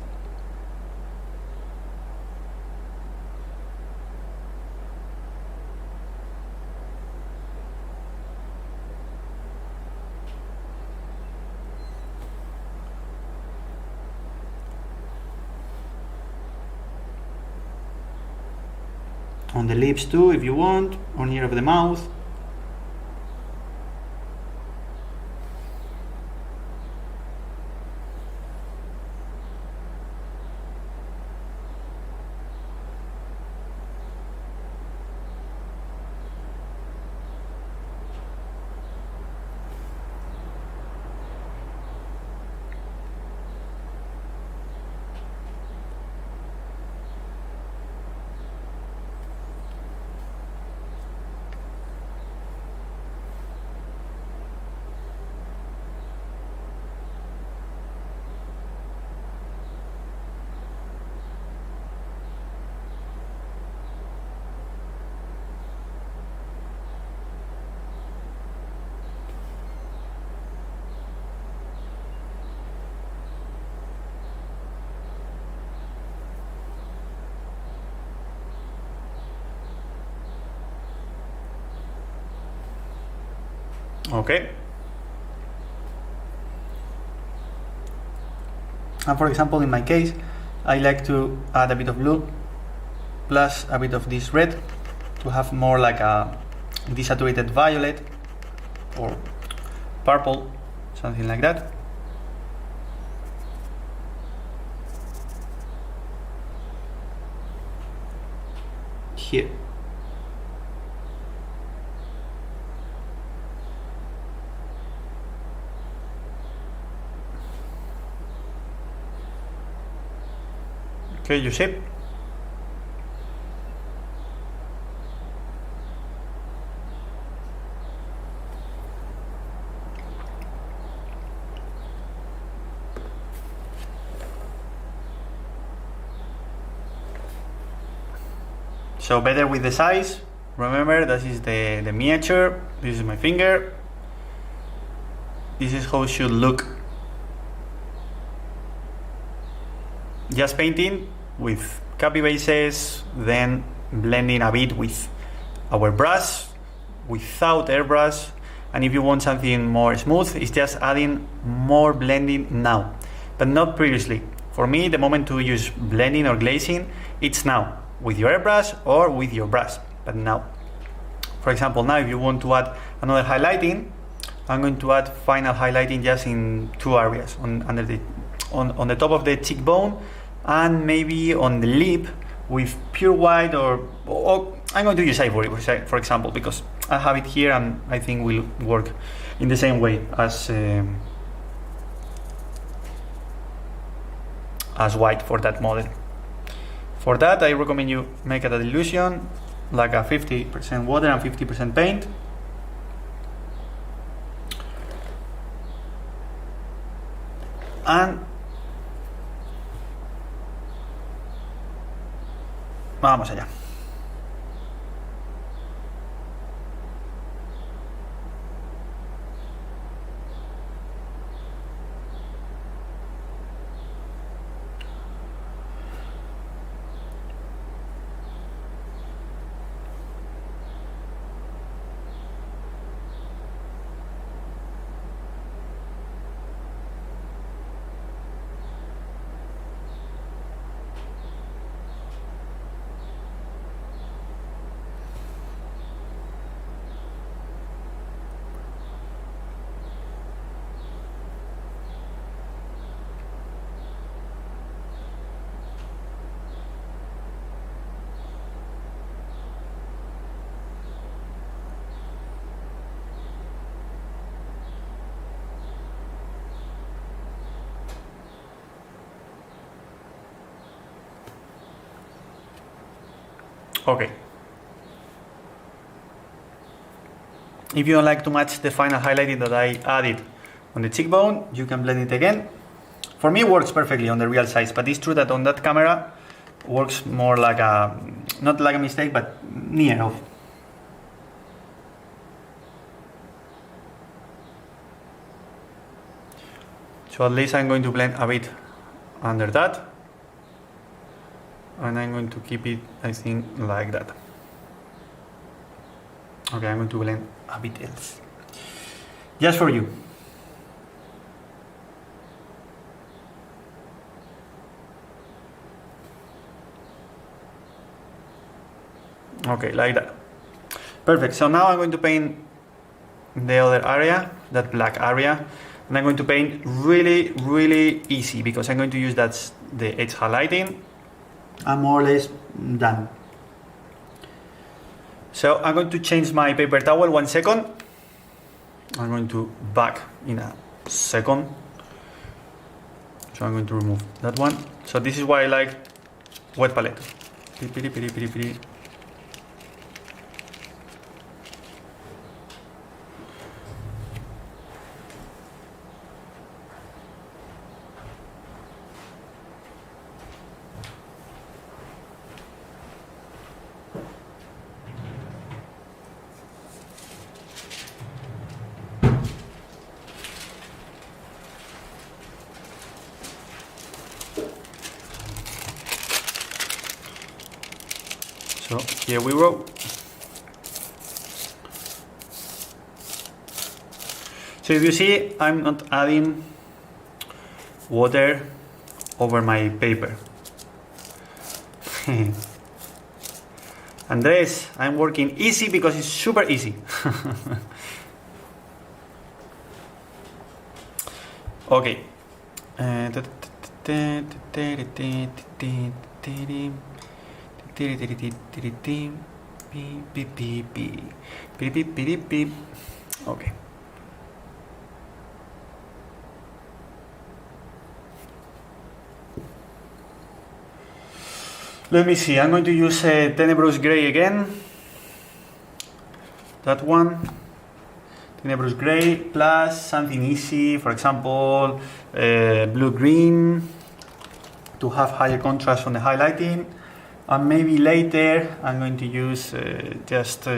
On the lips too, if you want, or near of the mouth. Okay. And for example, in my case, I like to add a bit of blue plus a bit of this red to have more like a desaturated violet or purple, something like that. Here. Okay, you see? So better with the size. Remember, this is the miniature. This is my finger. This is how it should look. Just painting with copy bases, then blending a bit with our brush, without airbrush. And if you want something more smooth, it's just adding more blending now, but not previously. For me, the moment to use blending or glazing, it's now, with your airbrush or with your brush, but now. For example, now if you want to add another highlighting, I'm going to add final highlighting just in two areas, on the top of the cheekbone and maybe on the lip with pure white, or I'm going to use ivory for example, because I have it here and I think will work in the same way as white for that model. For that, I recommend you make a dilution like a 50% water and 50% paint. And vamos allá. Okay. If you don't like to match the final highlighting that I added on the cheekbone, you can blend it again. For me, it works perfectly on the real size, but it's true that on that camera, it works more like a, not like a mistake, but near of. So at least I'm going to blend a bit under that. And I'm going to keep it, I think, like that. Okay, I'm going to blend a bit else. Just for you. Okay, like that. Perfect. So now I'm going to paint the other area, that black area. And I'm going to paint really, really easy because I'm going to use the edge highlighting. I'm more or less done. So I'm going to change my paper towel 1 second. I'm going to back in a second. So I'm going to remove that one. So this is why I like wet palette. So here we go. So if you see, I'm not adding water over my paper. Andres, I'm working easy because it's super easy. Okay. Okay. Let me see, I'm going to use Tenebrous Gray again. That one. Tenebrous Gray plus something easy, for example, blue-green to have higher contrast on the highlighting. And maybe later I'm going to use just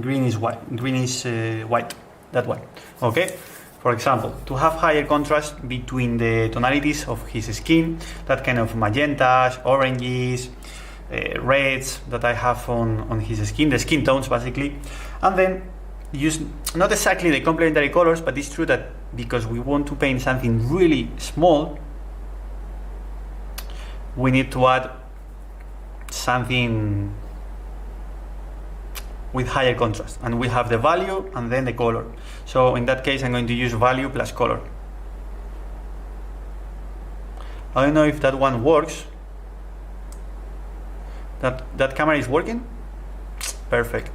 greenish white, that one. Okay. For example, to have higher contrast between the tonalities of his skin, that kind of magentas, oranges, reds that I have on his skin, the skin tones basically, and then use not exactly the complementary colors, but it's true that because we want to paint something really small, we need to add something with higher contrast, and we have the value and then the color. So in that case I'm going to use value plus color. I don't know if that one works. That camera is working? Perfect.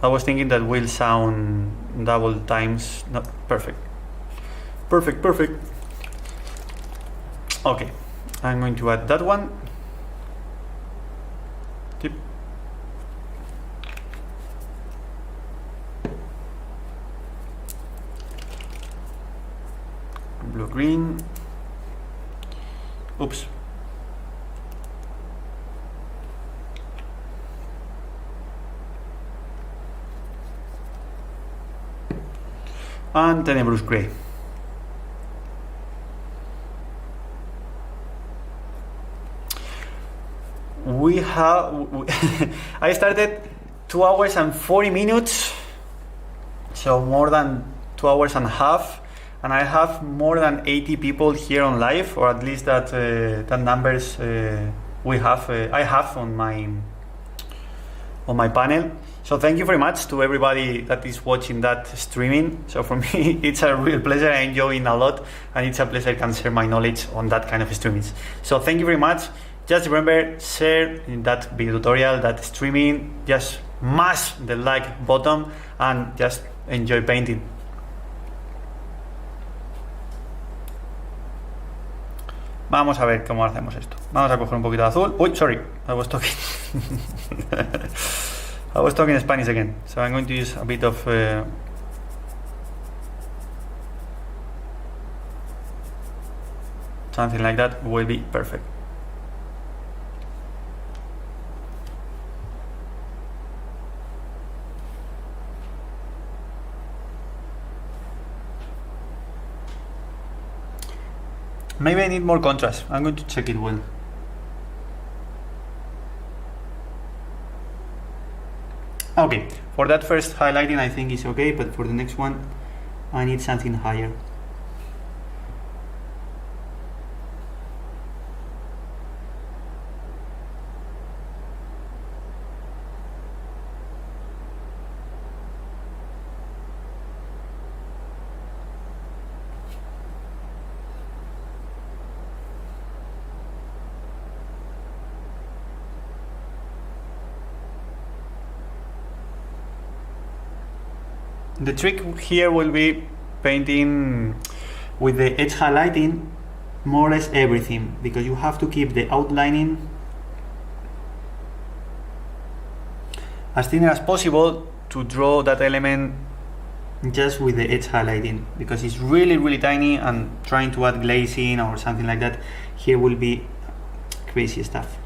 I was thinking that will sound double times. No, perfect. Perfect. Okay, I'm going to add that one. Tip. Blue green. Oops. And Tenebrous Gray. We have I started 2 hours and 40 minutes, so more than 2 hours and a half, and I have more than 80 people here on live, or at least that numbers I have on my panel. So thank you very much to everybody that is watching that streaming. So for me, it's a real pleasure. I enjoy it a lot, and it's a pleasure I can share my knowledge on that kind of streamings. So thank you very much. Just remember, share in that video tutorial, that streaming, just mash the like button and just enjoy painting. Vamos a ver cómo hacemos esto. Vamos a coger un poquito de azul. Uy, sorry, I was talking I was talking Spanish again. So I'm going to use a bit of something like that will be perfect. Maybe I need more contrast. I'm going to check it well. Okay, for that first highlighting I think it's okay, but for the next one I need something higher. The trick here will be painting with the edge highlighting more or less everything, because you have to keep the outlining as thin as possible to draw that element just with the edge highlighting, because it's really tiny, and trying to add glazing or something like that here will be crazy stuff.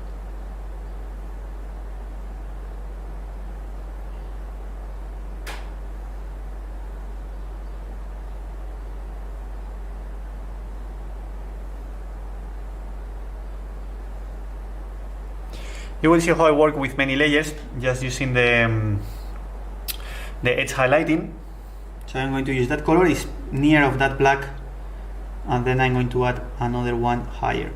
You will see how I work with many layers, just using the edge highlighting. So I'm going to use that color, is near of that black, and then I'm going to add another one higher.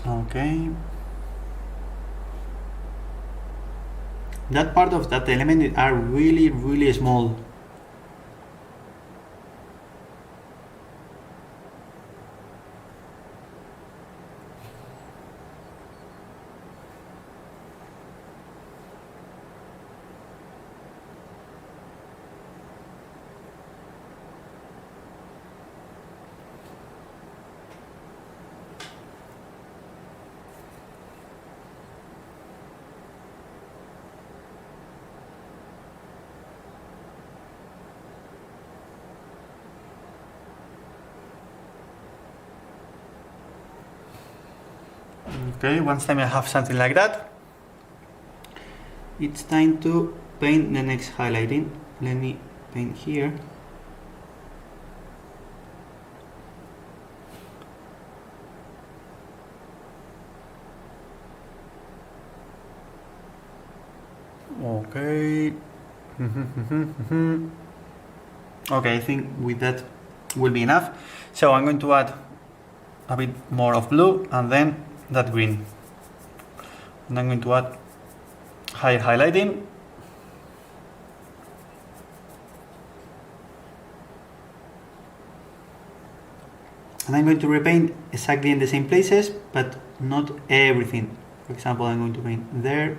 Okay. That part of that element are really small. Okay, once time I have something like that, it's time to paint the next highlighting. Let me paint here. Okay. Okay, I think with that will be enough. So I'm going to add a bit more of blue and then that green. And I'm going to add higher highlighting. And I'm going to repaint exactly in the same places, but not everything. For example, I'm going to paint there.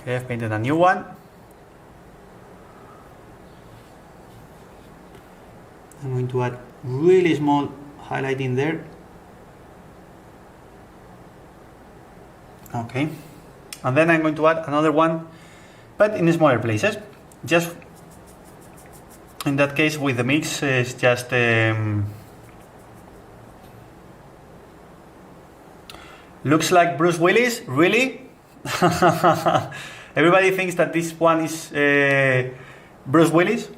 Okay, I've painted a new one. I'm going to add really small highlighting there. Okay, and then I'm going to add another one, but in smaller places. Just in that case, with the mix, it's just looks like Bruce Willis, really? Everybody thinks that this one is Bruce Willis.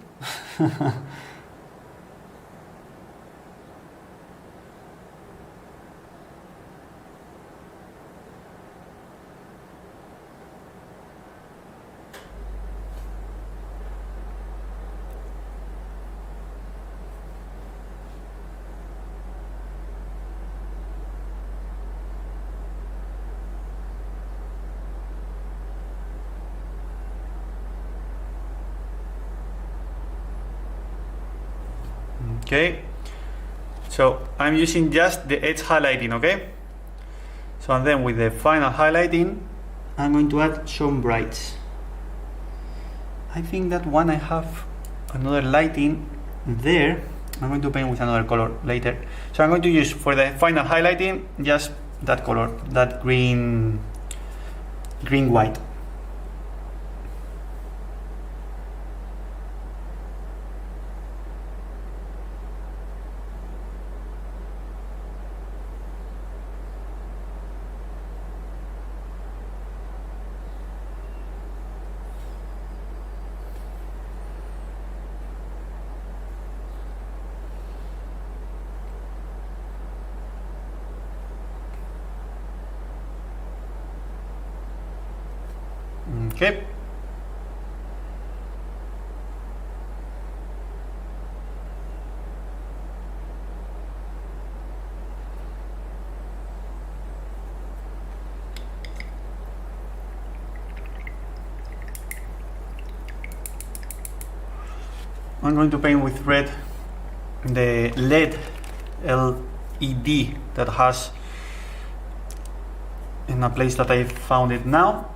Okay, so I'm using just the edge highlighting, okay? So and then with the final highlighting, I'm going to add some brights. I think that one I have another lighting there. I'm going to paint with another color later. So I'm going to use for the final highlighting just that color, that green white. Okay. I'm going to paint with red the LED LED that has in a place that I found it now,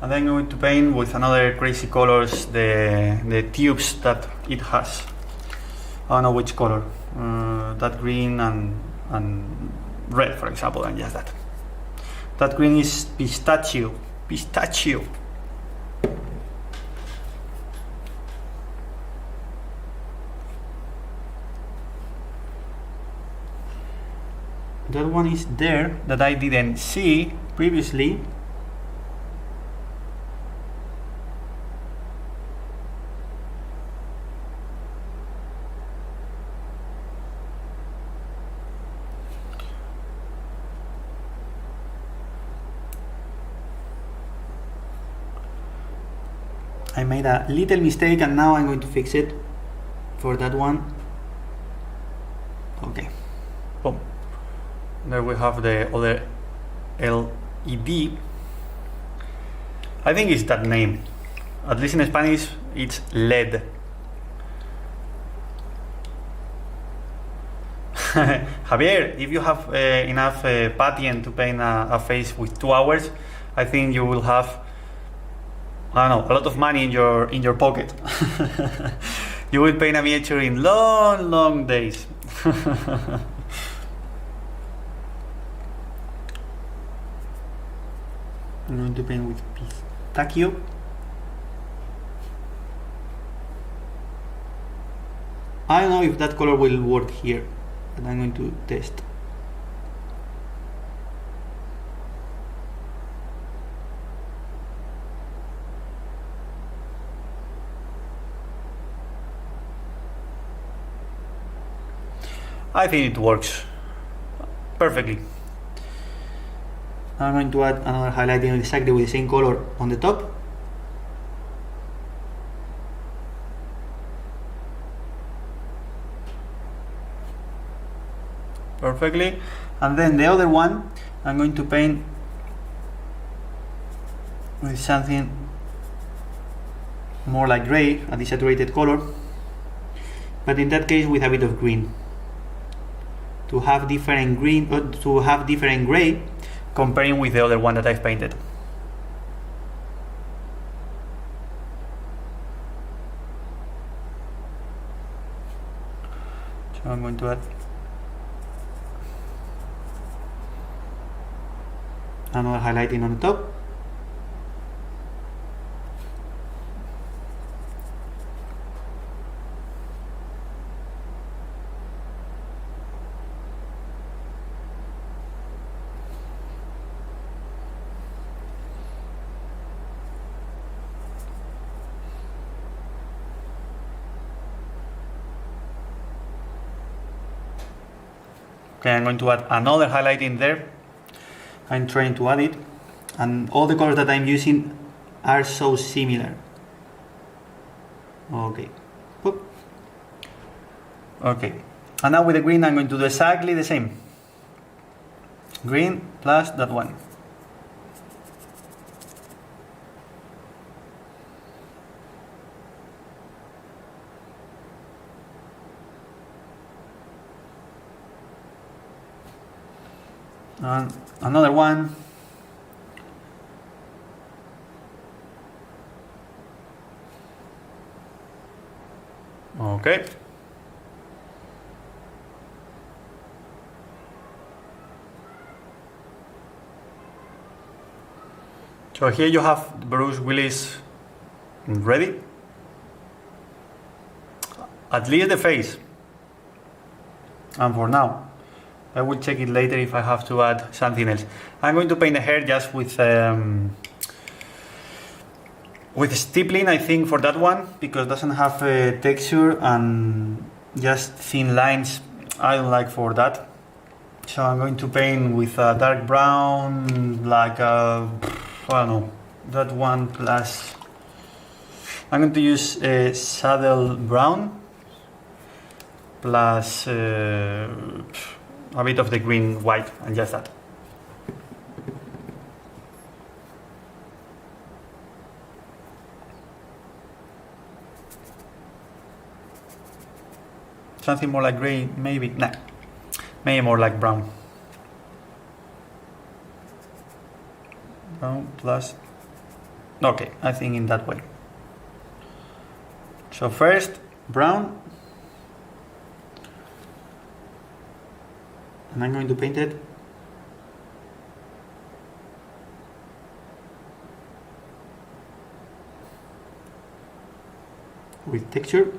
and then I'm going to paint with another crazy colors the tubes that it has. I don't know which color, that green and red, for example, and just that. That green is pistachio. That one is there that I didn't see previously. I made a little mistake and now I'm going to fix it for that one. Okay. Boom. There we have the other LED. I think it's that name. At least in Spanish, it's LED. Javier, if you have enough patient to paint a face with 2 hours, I think you will have, I don't know, a lot of money in your pocket. You will paint a miniature in long days. I'm going to paint with pistachio. I don't know if that color will work here, but I'm going to test. I think it works perfectly. I'm going to add another highlighting exactly with the same color on the top. Perfectly. And then the other one, I'm going to paint with something more like gray, a desaturated color, but in that case with a bit of green, to have different green, or to have different gray, comparing with the other one that I've painted. So I'm going to add another highlighting on the top. Okay, I'm going to add another highlight in there. I'm trying to add it, and all the colors that I'm using are so similar. Okay. Boop. Okay, and now with the green I'm going to do exactly the same. Green plus that one. And another one. Okay. So here you have Bruce Willis ready. At least the face. And for now. I will check it later if I have to add something else. I'm going to paint the hair just with stippling, I think, for that one, because it doesn't have a texture and just thin lines. I don't like for that. So I'm going to paint with a dark brown, like I don't know, that one plus, I'm going to use saddle brown plus a bit of the green white, and just that. Something more like gray, maybe? Nah, maybe more like brown. Brown plus, okay, I think in that way. So first, brown. And I'm going to paint it with texture.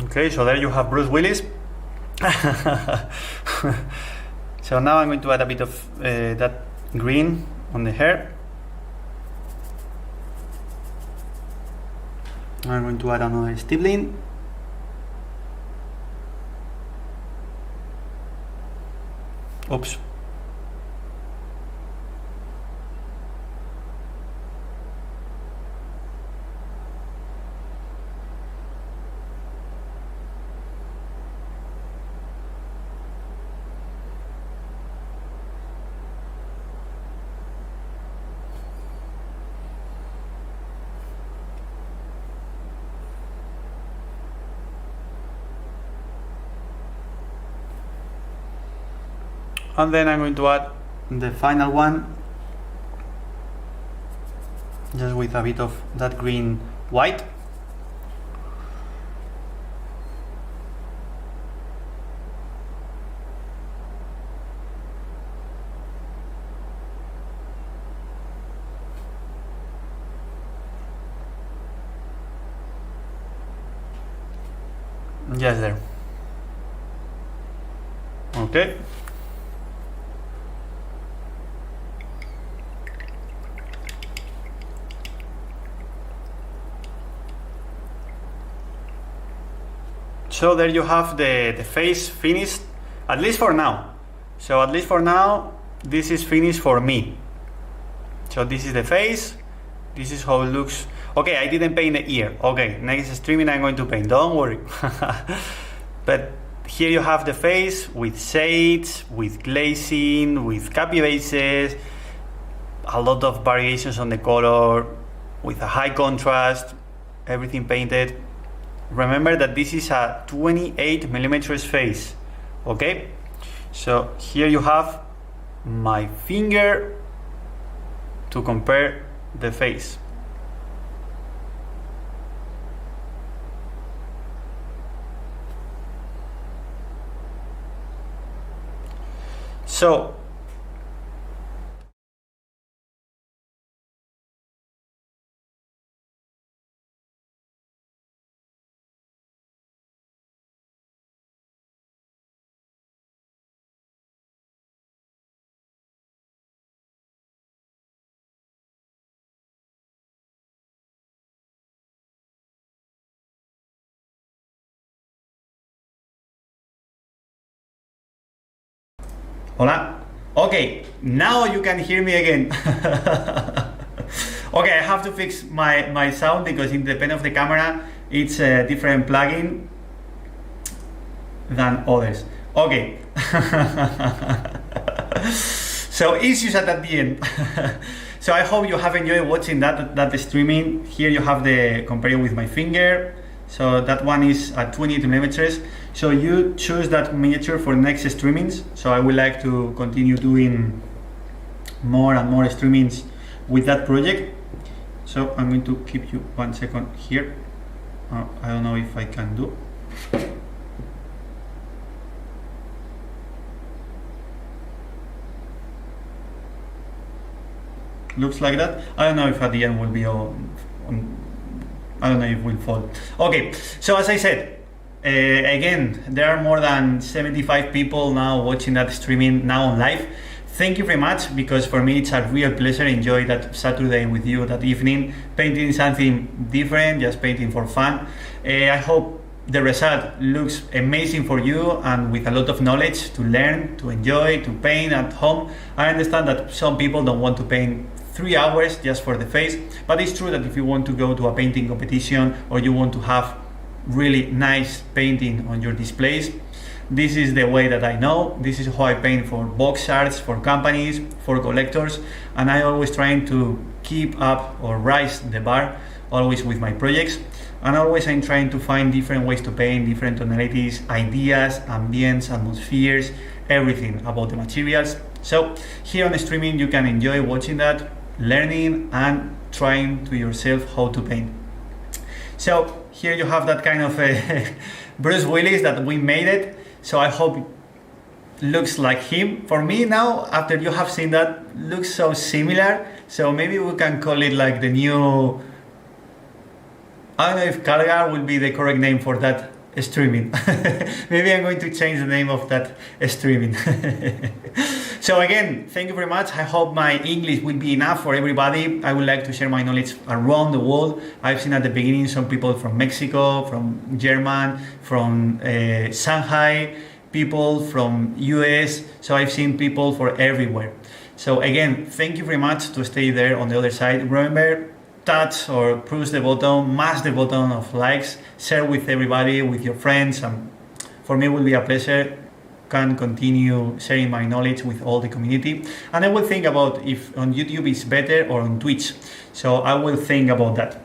Okay, so there you have Bruce Willis. So now I'm going to add a bit of that green on the hair. I'm going to add another stippling. Oops. And then I'm going to add the final one, just with a bit of that green white. Just there. Okay. So there you have the face finished, at least for now. So at least for now, this is finished for me. So this is the face, this is how it looks. Okay, I didn't paint the ear. Okay, next streaming I'm going to paint, don't worry. But here you have the face with shades, with glazing, with copy bases, a lot of variations on the color, with a high contrast, everything painted. Remember that this is a 28mm face, okay? So here you have my finger to compare the face. So hola. Okay, now you can hear me again. Okay, I have to fix my sound because in the pen of the camera it's a different plugin than others. Okay. So issues at the end. So I hope you have enjoyed watching that streaming. Here you have the comparing with my finger. So that one is at 28 millimeters. So you choose that miniature for next streamings. So I would like to continue doing more and more streamings with that project. So I'm going to keep you 1 second here. I don't know if I can do. Looks like that. I don't know if at the end will be on I don't know if it will fall. Okay, so as I said, again, there are more than 75 people now watching that streaming now on live. Thank you very much, because for me it's a real pleasure. Enjoy that Saturday with you, that evening, painting something different, just painting for fun. I hope the result looks amazing for you, and with a lot of knowledge to learn, to enjoy, to paint at home. I understand that some people don't want to paint 3 hours just for the face, but it's true that if you want to go to a painting competition or you want to have really nice painting on your displays, this is the way that I know. This is how I paint for box arts, for companies, for collectors, and I always trying to keep up or rise the bar always with my projects, and always I'm trying to find different ways to paint, different tonalities, ideas, ambience, atmospheres, everything about the materials. So here on the streaming you can enjoy watching that, learning and trying to yourself how to paint. So here you have that kind of Bruce Willis that we made it. So I hope it looks like him. For me now, after you have seen that, looks so similar. So maybe we can call it like the new, I don't know if calgar will be the correct name for that streaming. Maybe I'm going to change the name of that streaming. So again, thank you very much. I hope my English will be enough for everybody. I would like to share my knowledge around the world. I've seen at the beginning some people from Mexico, from German, from Shanghai, people from US. So I've seen people from everywhere. So again, thank you very much to stay there on the other side. Remember, touch or push the button, mash the button of likes, share with everybody, with your friends, and for me it will be a pleasure. Can continue sharing my knowledge with all the community, and I will think about if on YouTube is better or on Twitch. So I will think about that.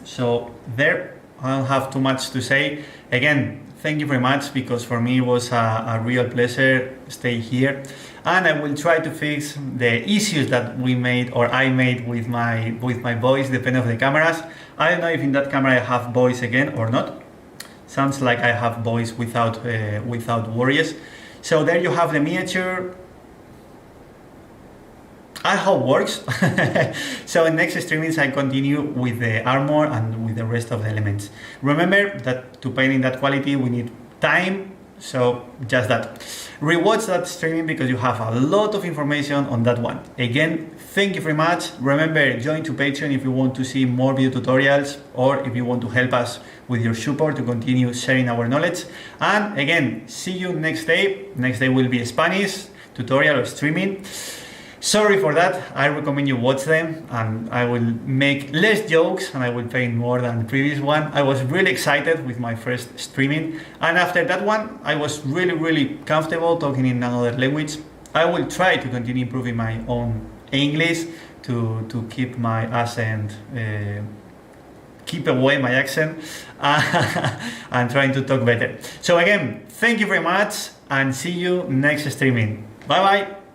So there, I don't have too much to say. Again, thank you very much, because for me it was a real pleasure stay here, and I will try to fix the issues that we made or I made with my voice, depending on the cameras. I don't know if in that camera I have voice again or not. Sounds like I have voice without worries. So there you have the miniature. I hope works. So in next streamings I continue with the armor and with the rest of the elements. Remember that to paint in that quality we need time. So just that. Rewatch that streaming because you have a lot of information on that one. Again, thank you very much. Remember, join to Patreon if you want to see more video tutorials or if you want to help us with your support to continue sharing our knowledge. And again, see you next day. Next day will be a Spanish tutorial or streaming. Sorry for that. I recommend you watch them, and I will make less jokes and I will paint more than the previous one. I was really excited with my first streaming, and after that one I was really comfortable talking in another language. I will try to continue improving my own English to keep my accent, keep away my accent and trying to talk better. So again, thank you very much and see you next streaming. Bye bye.